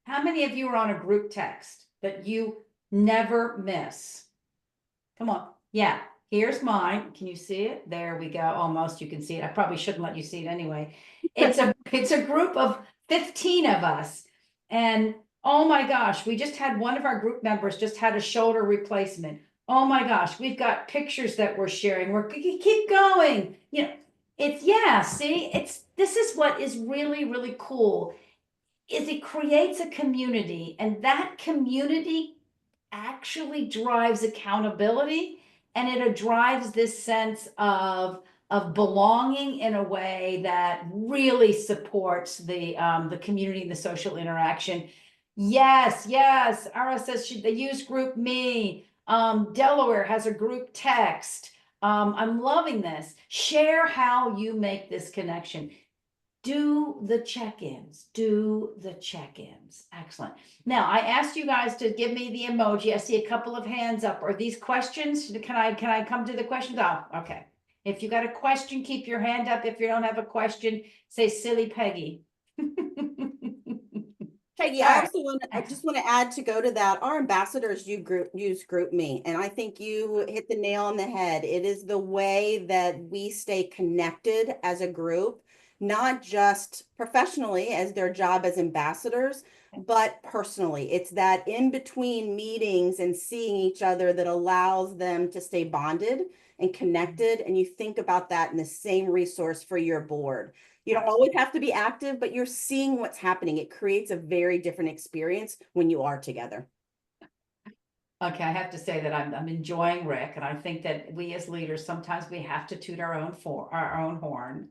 How many of you are on a group text that you never miss? Come on. Yeah, here's mine. Can you see it? There we go. Almost, you can see it. I probably shouldn't let you see it anyway. It's a group of 15 of us. And oh my gosh, we just had one of our group members just had a shoulder replacement. Oh my gosh, we've got pictures that we're sharing. We're keep going. You know, this is what is really, really cool, is it creates a community, and that community actually drives accountability, and it drives this sense of belonging in a way that really supports the community and the social interaction. Yes, Ara says they use GroupMe. Delaware has a group text. I'm loving this. Share how you make this connection. do the check-ins, do the check-ins. Excellent. Now, I asked you guys to give me the emoji. I see a couple of hands up. Are these questions? Can I come to the questions? Oh, okay. If you got a question, keep your hand up. If you don't have a question, say silly Peggy. Peggy, All I right. also want to, I just want to add to go to that, our ambassadors use GroupMe, and I think you hit the nail on the head. It is the way that we stay connected as a group, not just professionally as their job as ambassadors, but personally. It's that in between meetings and seeing each other that allows them to stay bonded and connected. And you think about that in the same resource for your board. You don't always have to be active, but you're seeing what's happening. It creates a very different experience when you are together. Okay, I have to say that I'm enjoying Rick, and I think that we as leaders, sometimes we have to toot our own horn.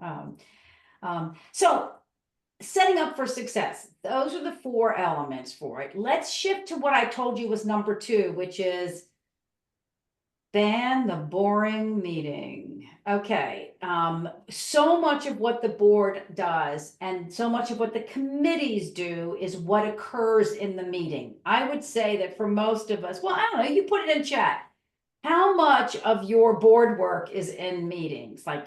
So setting up for success, those are the 4 elements for it. Let's shift to what I told you was number 2, which is ban the boring meeting. Okay, so much of what the board does and so much of what the committees do is what occurs in the meeting. I would say that for most of us, well, I don't know, you put it in chat. How much of your board work is in meetings? Like,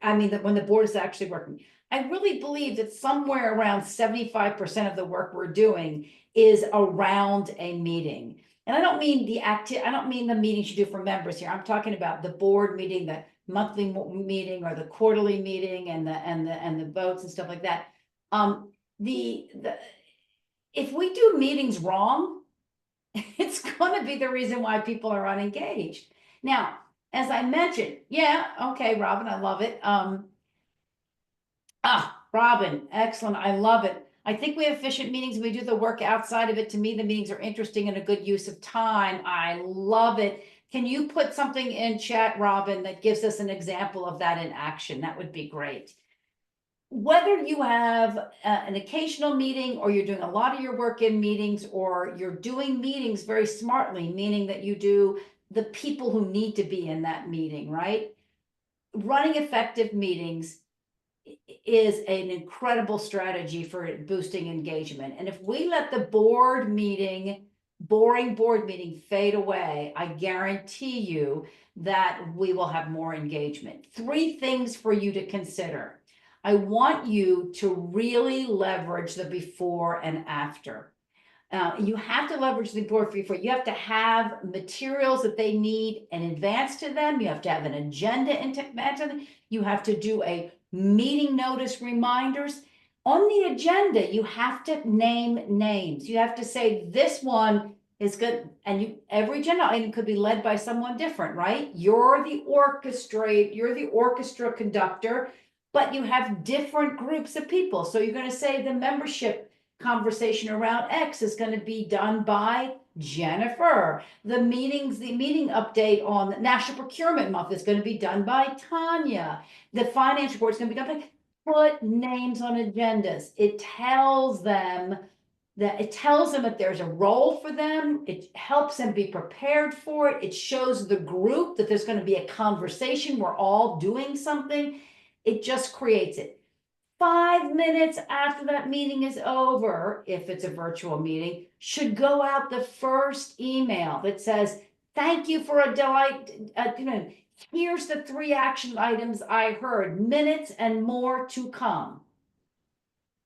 I mean, that when the board is actually working. I really believe that somewhere around 75% of the work we're doing is around a meeting. And I don't mean I don't mean the meetings you do for members here. I'm talking about the board meeting, the monthly meeting or the quarterly meeting and the votes and stuff like that. If we do meetings wrong, it's going to be the reason why people are unengaged. Now, as I mentioned, yeah, okay, Robin, I love it. Robin, excellent. I love it. I think we have efficient meetings. We do the work outside of it. To me, the meetings are interesting and a good use of time. I love it. Can you put something in chat, Robin, that gives us an example of that in action? That would be great. Whether you have an occasional meeting or you're doing a lot of your work in meetings or you're doing meetings very smartly, meaning that you do the people who need to be in that meeting, right? Running effective meetings is an incredible strategy for boosting engagement. And if we let the boring board meeting fade away, I guarantee you that we will have more engagement. 3 things for you to consider. I want you to really leverage the before and after. You have to leverage the board before. You have to have materials that they need in advance to them. You have to have an agenda in advance to them. You have to do a meeting notice reminders. On the agenda, you have to name names. You have to say this one is good. And every agenda item could be led by someone different, right? You're the orchestra conductor, but you have different groups of people. So you're going to say the membership conversation around X is going to be done by Jennifer. The meeting update on the National Procurement Month is going to be done by Tanya. The finance report is going to be done by. Put names on agendas. It tells them that there's a role for them. It helps them be prepared for it. It shows the group that there's going to be a conversation. We're all doing something. It just creates it. 5 minutes after that meeting is over, if it's a virtual meeting, should go out the first email that says, thank you for a delight. Here's the 3 action items I heard, minutes and more to come.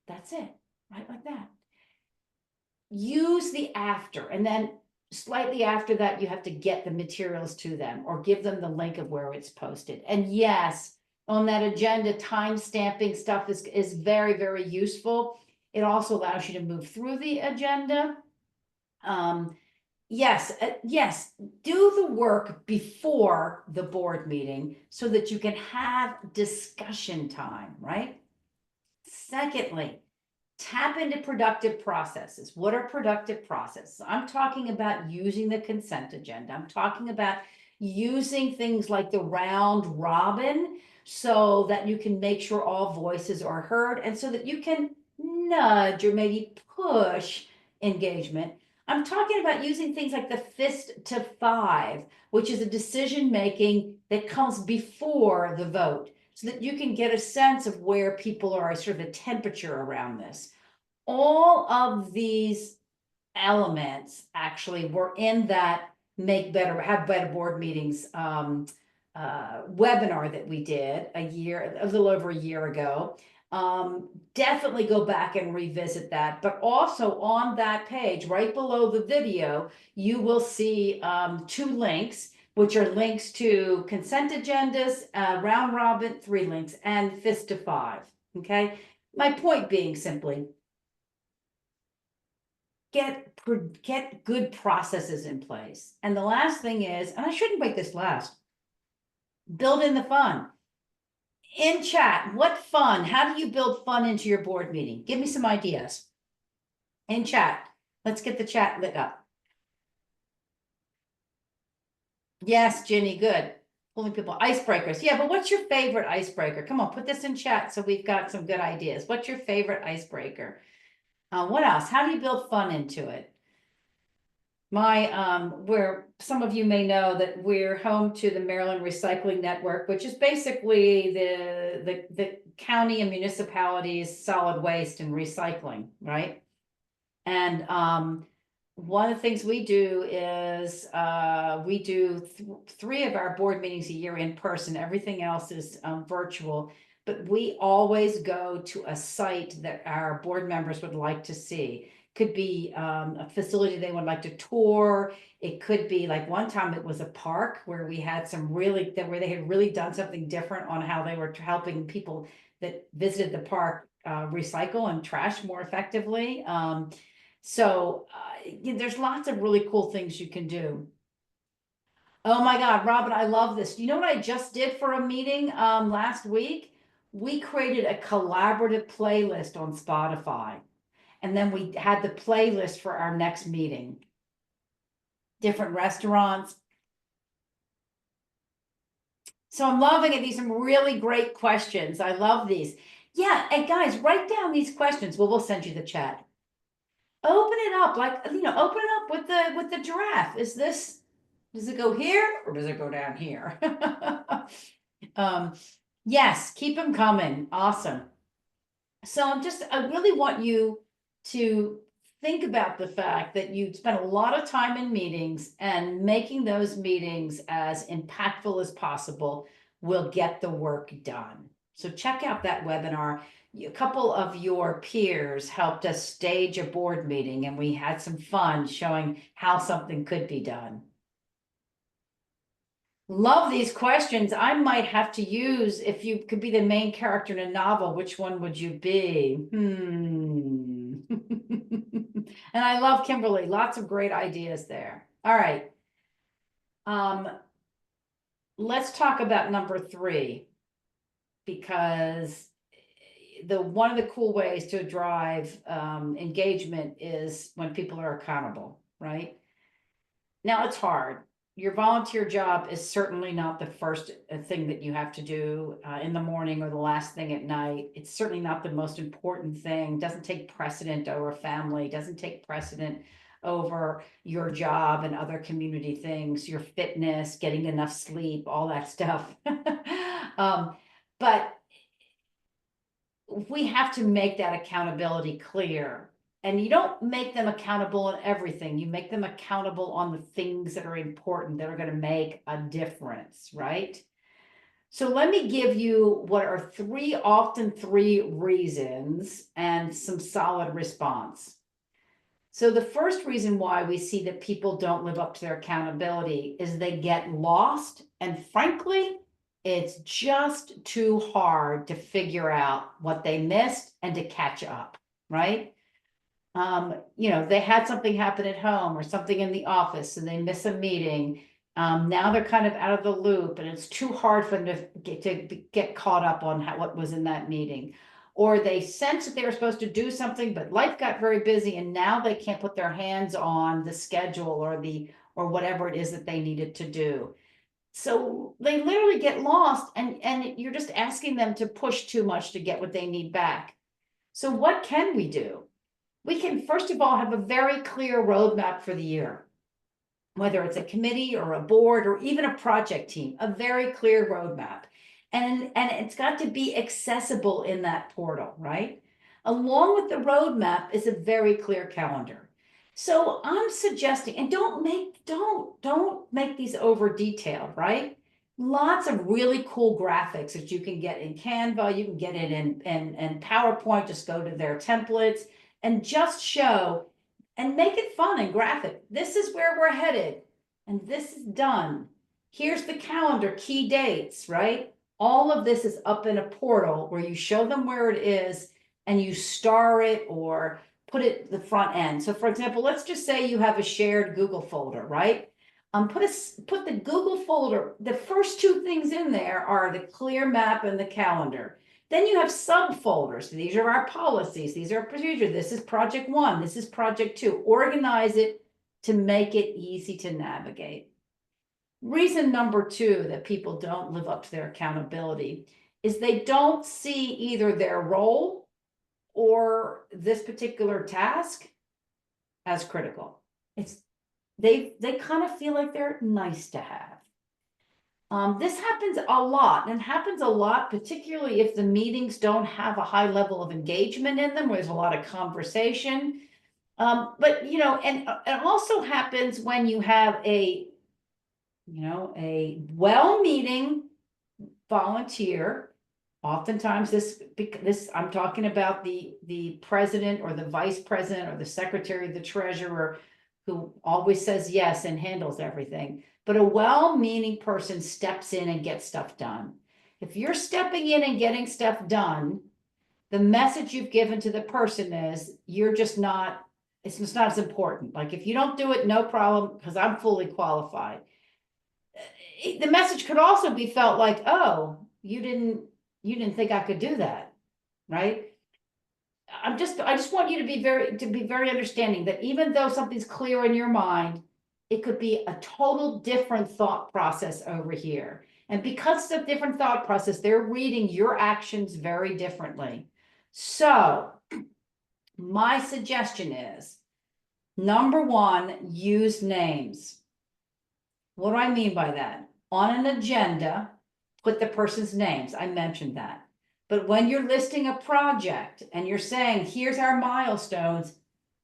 That's it, right? Like that. Use the after, and then slightly after that, you have to get the materials to them or give them the link of where it's posted. And yes, on that agenda, time stamping stuff is very, very useful. It also allows you to move through the agenda. Yes, do the work before the board meeting so that you can have discussion time, right? Secondly, tap into productive processes. What are productive processes? I'm talking about using the consent agenda. I'm talking about using things like the round robin so that you can make sure all voices are heard and so that you can nudge or maybe push engagement. I'm talking about using things like the fist to 5, which is a decision making that comes before the vote. so that you can get a sense of where people are, sort of the temperature around this. All of these elements actually were in that have better board meetings webinar that we did a little over a year ago. Definitely go back and revisit that, but also on that page, right below the video, you will see 2 links, which are links to consent agendas, round robin, 3 links, and FISTA 5, okay? My point being simply, get good processes in place. And the last thing is, and I shouldn't make this last, build in the fun. In chat, what fun? How do you build fun into your board meeting? Give me some ideas. In chat, let's get the chat lit up. Yes, Ginny, good. Pulling people, icebreakers. Yeah, but what's your favorite icebreaker? Come on, put this in chat so we've got some good ideas. What's your favorite icebreaker? What else? How do you build fun into it? Where some of you may know that we're home to the Maryland Recycling Network, which is basically the county and municipalities' solid waste and recycling, right? And one of the things we do is we do 3 of our board meetings a year in person. Everything else is virtual. But we always go to a site that our board members would like to see. Could be a facility they would like to tour. It could be like one time it was a park where we had where they had really done something different on how they were helping people that visited the park recycle and trash more effectively. There's lots of really cool things you can do. Oh my God, Robin, I love this. You know what I just did for a meeting last week? We created a collaborative playlist on Spotify. And then we had the playlist for our next meeting. Different restaurants. So I'm loving it. These are really great questions. I love these. Yeah, and guys, write down these questions. Well, we'll send you the chat. Open it up, like, open it up with the giraffe. Does it go here or does it go down here? Yes, keep them coming. Awesome. So I really want you to think about the fact that you spend a lot of time in meetings, and making those meetings as impactful as possible will get the work done. So check out that webinar. A couple of your peers helped us stage a board meeting, and we had some fun showing how something could be done. Love these questions. I might have to use, if you could be the main character in a novel, which one would you be? And I love Kimberly. Lots of great ideas there. All right. Let's talk about number 3, because one of the cool ways to drive engagement is when people are accountable, right? Now it's hard. Your volunteer job is certainly not the first thing that you have to do in the morning or the last thing at night. It's certainly not the most important thing. Doesn't take precedent over family, doesn't take precedent over your job and other community things, your fitness, getting enough sleep, all that stuff. But we have to make that accountability clear. And you don't make them accountable on everything. You make them accountable on the things that are important, that are going to make a difference, right? So let me give you what are often three reasons and some solid response. So the first reason why we see that people don't live up to their accountability is they get lost. And frankly, it's just too hard to figure out what they missed and to catch up, right? They had something happen at home or something in the office and they miss a meeting. Now they're kind of out of the loop and it's too hard for them to get caught up on what was in that meeting. Or they sense that they were supposed to do something, but life got very busy and now they can't put their hands on the schedule or whatever it is that they needed to do. So they literally get lost and you're just asking them to push too much to get what they need back. So what can we do? We can, first of all, have a very clear roadmap for the year, whether it's a committee or a board or even a project team, a very clear roadmap. And it's got to be accessible in that portal, right? Along with the roadmap is a very clear calendar. So I'm suggesting, and don't make these over detailed, right? Lots of really cool graphics that you can get in Canva, you can get it in PowerPoint, just go to their templates and just show and make it fun and graphic. This is where we're headed and this is done. Here's the calendar, key dates, right? All of this is up in a portal where you show them where it is and you star it or put it the front end. So for example, let's just say you have a shared Google folder, right? Put the Google folder, the first two things in there are the clear map and the calendar. Then you have subfolders. These are our policies. These are procedures. This is project 1. This is project 2. Organize it to make it easy to navigate. Reason number 2 that people don't live up to their accountability is they don't see either their role or this particular task as critical. They kind of feel like they're nice to have. This happens a lot, and happens a lot, particularly if the meetings don't have a high level of engagement in them, where there's a lot of conversation. But you know, and it also happens when you have a well-meaning volunteer. Oftentimes this I'm talking about the president or the vice president or the secretary, the treasurer, who always says yes and handles everything. But a well-meaning person steps in and gets stuff done. If you're stepping in and getting stuff done, the message you've given to the person is you're just not, it's just not as important. Like if you don't do it, no problem, because I'm fully qualified. The message could also be felt like, oh, you didn't think I could do that, right? I just want you to be very understanding that even though something's clear in your mind, it could be a total different thought process over here. And because it's a different thought process, they're reading your actions very differently. So my suggestion is, number 1, use names. What do I mean by that? On an agenda, put the person's names. I mentioned that. But when you're listing a project and you're saying, here's our milestones,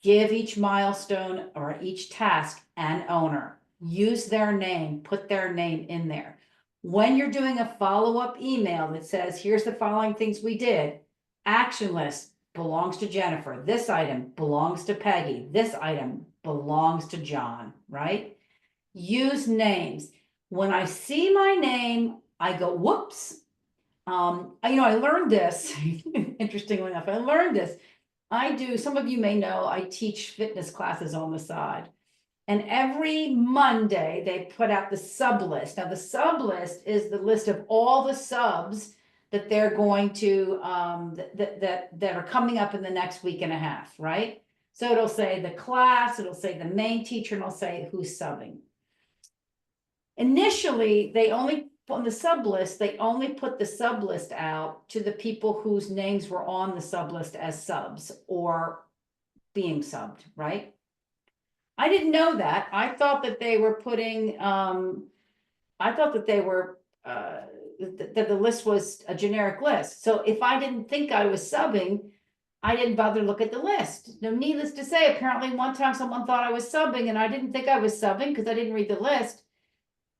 give each milestone or each task an owner. Use their name, put their name in there. When you're doing a follow-up email that says, here's the following things we did, action list belongs to Jennifer. This item belongs to Peggy. This item belongs to John, right? Use names. When I see my name, I go, whoops. I learned this, interestingly enough, I learned this. Some of you may know, I teach fitness classes on the side. And every Monday they put out the sub list. Now the sub list is the list of all the subs that they're going to, that are coming up in the next week and a half, right? So it'll say the class, it'll say the main teacher, and it'll say who's subbing. Initially, on the sub list, they only put the sub list out to the people whose names were on the sub list as subs or being subbed, right? I didn't know that. I thought that they were putting, that the list was a generic list. So if I didn't think I was subbing, I didn't bother to look at the list. Now, needless to say, apparently one time someone thought I was subbing and I didn't think I was subbing because I didn't read the list.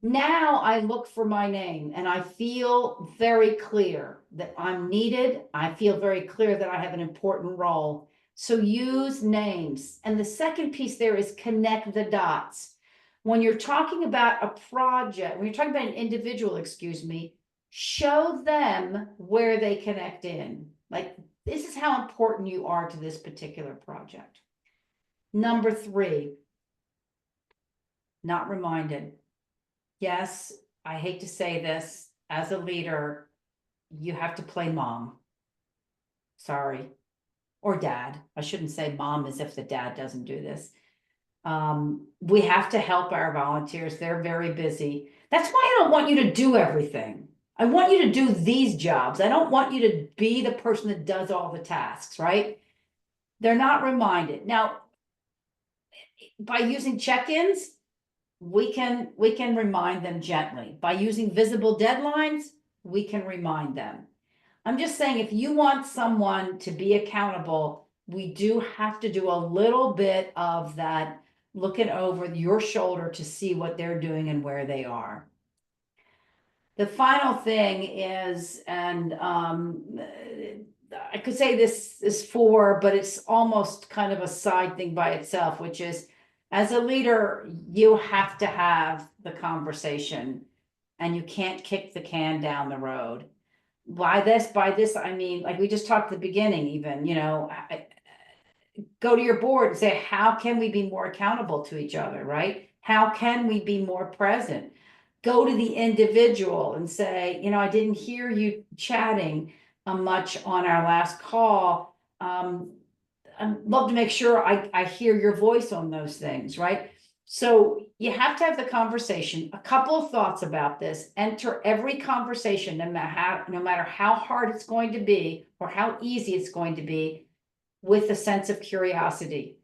Now I look for my name and I feel very clear that I'm needed. I feel very clear that I have an important role. So use names. And the second piece there is connect the dots. When you're talking about a project, when you're talking about an individual, show them where they connect in. Like, this is how important you are to this particular project. Number 3, not reminded. Yes, I hate to say this, as a leader, you have to play mom. Sorry. Or dad. I shouldn't say mom as if the dad doesn't do this. We have to help our volunteers. They're very busy. That's why I don't want you to do everything. I want you to do these jobs. I don't want you to be the person that does all the tasks, right? They're not reminded. Now, by using check-ins, we can remind them gently. By using visible deadlines, we can remind them. I'm just saying, if you want someone to be accountable, we do have to do a little bit of that, looking over your shoulder to see what they're doing and where they are. The final thing is, and I could say this is for, but it's almost kind of a side thing by itself, which is, as a leader, you have to have the conversation and you can't kick the can down the road. By this, I mean, like we just talked at the beginning, even, go to your board and say, how can we be more accountable to each other, right? How can we be more present? Go to the individual and say, I didn't hear you chatting much on our last call. I'd love to make sure I hear your voice on those things, right? So you have to have the conversation. A couple of thoughts about this. Enter every conversation, no matter how hard it's going to be or how easy it's going to be, with a sense of curiosity.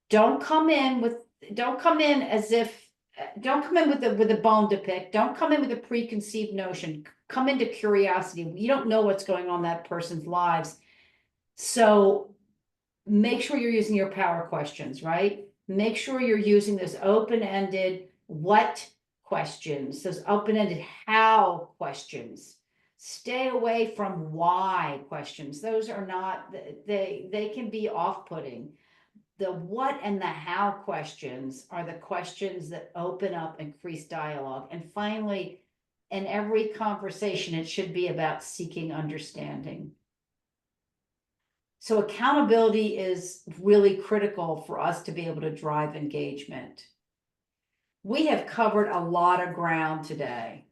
Don't come in with a bone to pick. Don't come in with a preconceived notion. Come into curiosity. You don't know what's going on in that person's lives. So make sure you're using your power questions, right? Make sure you're using those open-ended what questions, those open-ended how questions. Stay away from why questions. Those are not, they can be off-putting. The what and the how questions are the questions that open up, increase dialogue. And finally, in every conversation, it should be about seeking understanding. So accountability is really critical for us to be able to drive engagement. We have covered a lot of ground today.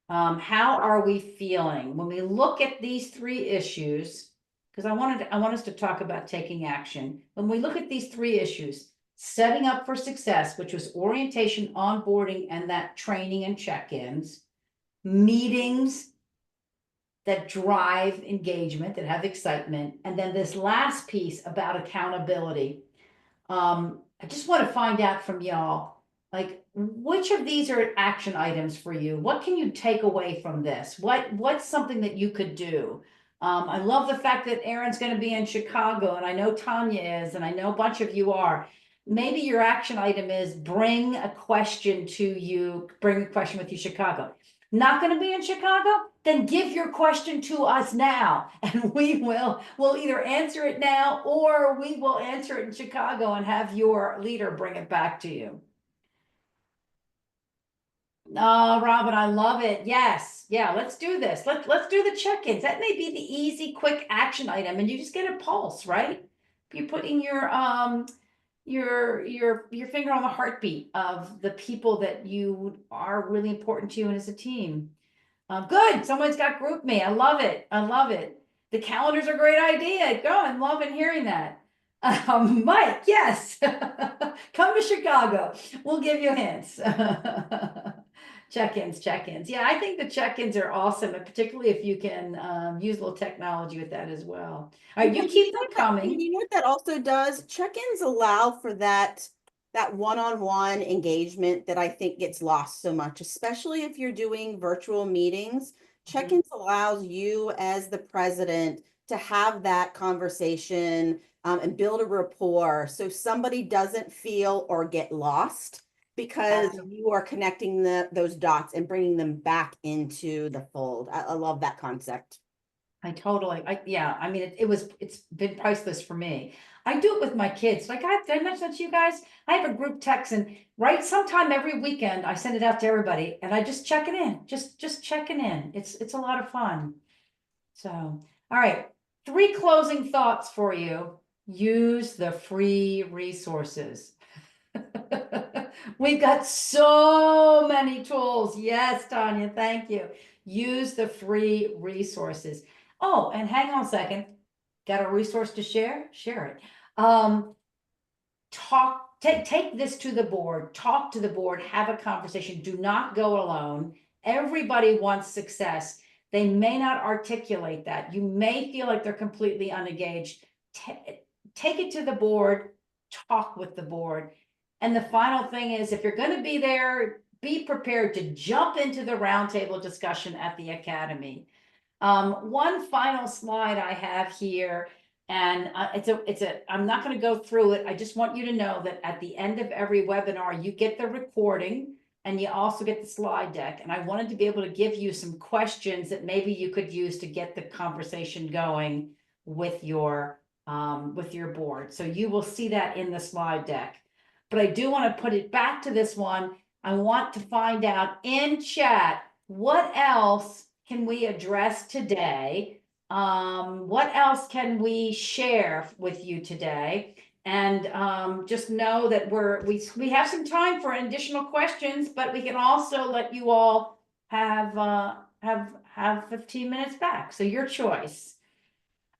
How are we feeling when we look at these three issues? Because I want us to talk about taking action. When we look at these three issues, setting up for success, which was orientation, onboarding, and that training and check-ins, meetings that drive engagement, that have excitement, and then this last piece about accountability. I just want to find out from y'all, like, which of these are action items for you? What can you take away from this? What's something that you could do? I love the fact that Aaron's going to be in Chicago, and I know Tanya is, and I know a bunch of you are. Maybe your action item is bring a question with you, Chicago. Not going to be in Chicago? Then give your question to us now, and we'll either answer it now, or we will answer it in Chicago and have your leader bring it back to you. Oh, Robin, I love it. Yes. Yeah, let's do this. Let's do the check-ins. That may be the easy, quick action item, and you just get a pulse, right? You're putting your finger on the heartbeat of the people that you are really important to you and as a team. Good. Someone's got GroupMe. I love it. I love it. The calendar's a great idea. Go. I'm loving hearing that. Mike, yes. Come to Chicago. We'll give you hints. Check-ins. Yeah, I think the check-ins are awesome, and particularly if you can use a little technology with that as well. All right, you keep them coming. You know what that also does? Check-ins allow for that one-on-one engagement that I think gets lost so much, especially if you're doing virtual meetings. Check-ins allows you as the president to have that conversation and build a rapport so somebody doesn't feel or get lost, because you are connecting those dots and bringing them back into the fold. I love that concept. Yeah, I mean, it's been priceless for me. I do it with my kids. Like, did I mention that to you guys? I have a group text, and sometime every weekend I send it out to everybody, and I just check it in, just checking in. It's a lot of fun. So, all right, 3 closing thoughts for you. Use the free resources. We've got so many tools. Yes, Tanya, thank you. Use the free resources. Oh, and hang on a second. Got a resource to share? Share it. Take this to the board, talk to the board, have a conversation. Do not go alone. Everybody wants success. They may not articulate that. You may feel like they're completely unengaged. Take it to the board, talk with the board. And the final thing is, if you're going to be there, be prepared to jump into the roundtable discussion at the academy. One final slide I have here, and I'm not gonna go through it. I just want you to know that at the end of every webinar, you get the recording and you also get the slide deck. And I wanted to be able to give you some questions that maybe you could use to get the conversation going with your board. So you will see that in the slide deck. But I do want to put it back to this one. I want to find out in chat, what else can we address today? What else can we share with you today? And just know that we have some time for additional questions, but we can also let you all have 15 minutes back. So your choice.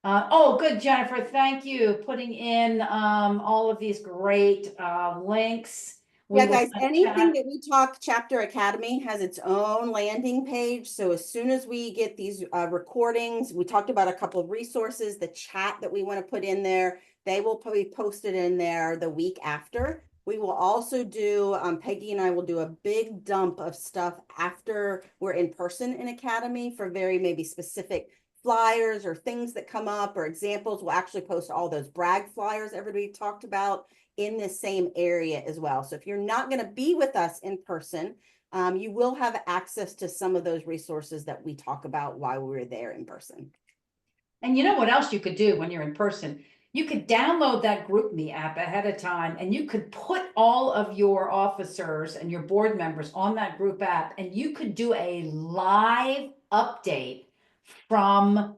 Oh, good, Jennifer. Thank you. Putting in all of these great links. We Yeah, will guys, put anything that- that we talk Chapter Academy has its own landing page. So as soon as we get these recordings, we talked about a couple of resources, the chat that we want to put in there, they will be posted in there the week after. We will also do, Peggy and I will do a big dump of stuff after we're in person in Academy for very maybe specific flyers or things that come up or examples. We'll actually post all those brag flyers everybody talked about in the same area as well. So if you're not going to be with us in person, you will have access to some of those resources that we talk about while we're there in person. And you know what else you could do when you're in person? You could download that GroupMe app ahead of time, and you could put all of your officers and your board members on that group app, and you could do a live update from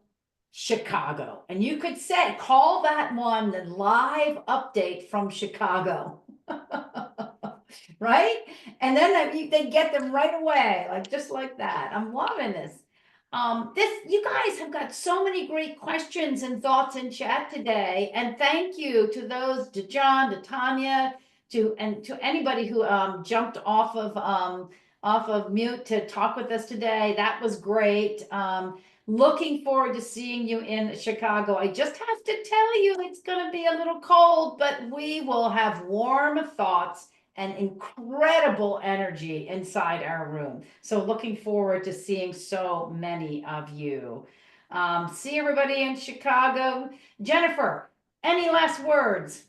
Chicago. And you could say, call that one the live update from Chicago. Right? And then they get them right away, like just like that. I'm loving this. You guys have got so many great questions and thoughts in chat today. And thank you to those, to John, to Tanya, to anybody who jumped off of mute to talk with us today. That was great. Looking forward to seeing you in Chicago. I just have to tell you, it's going to be a little cold, but we will have warm thoughts and incredible energy inside our room. So looking forward to seeing so many of you. See everybody in Chicago. Jennifer, any last words?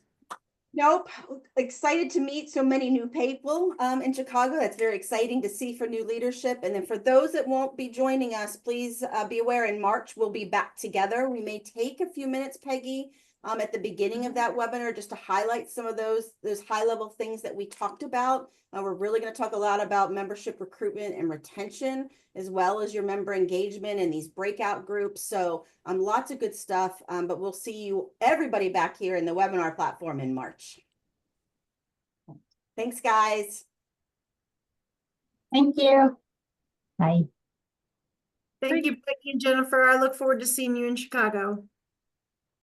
Nope. Excited to meet so many new people in Chicago. That's very exciting to see for new leadership. And then for those that won't be joining us, please be aware in March, we'll be back together. We may take a few minutes, Peggy, at the beginning of that webinar, just to highlight some of those high level things that we talked about. We're really going to talk a lot about membership recruitment and retention, as well as your member engagement and these breakout groups. So lots of good stuff, but we'll see you everybody back here in the webinar platform in March. Thanks, guys. Thank you. Bye. Thank you, Becky and Jennifer. I look forward to seeing you in Chicago.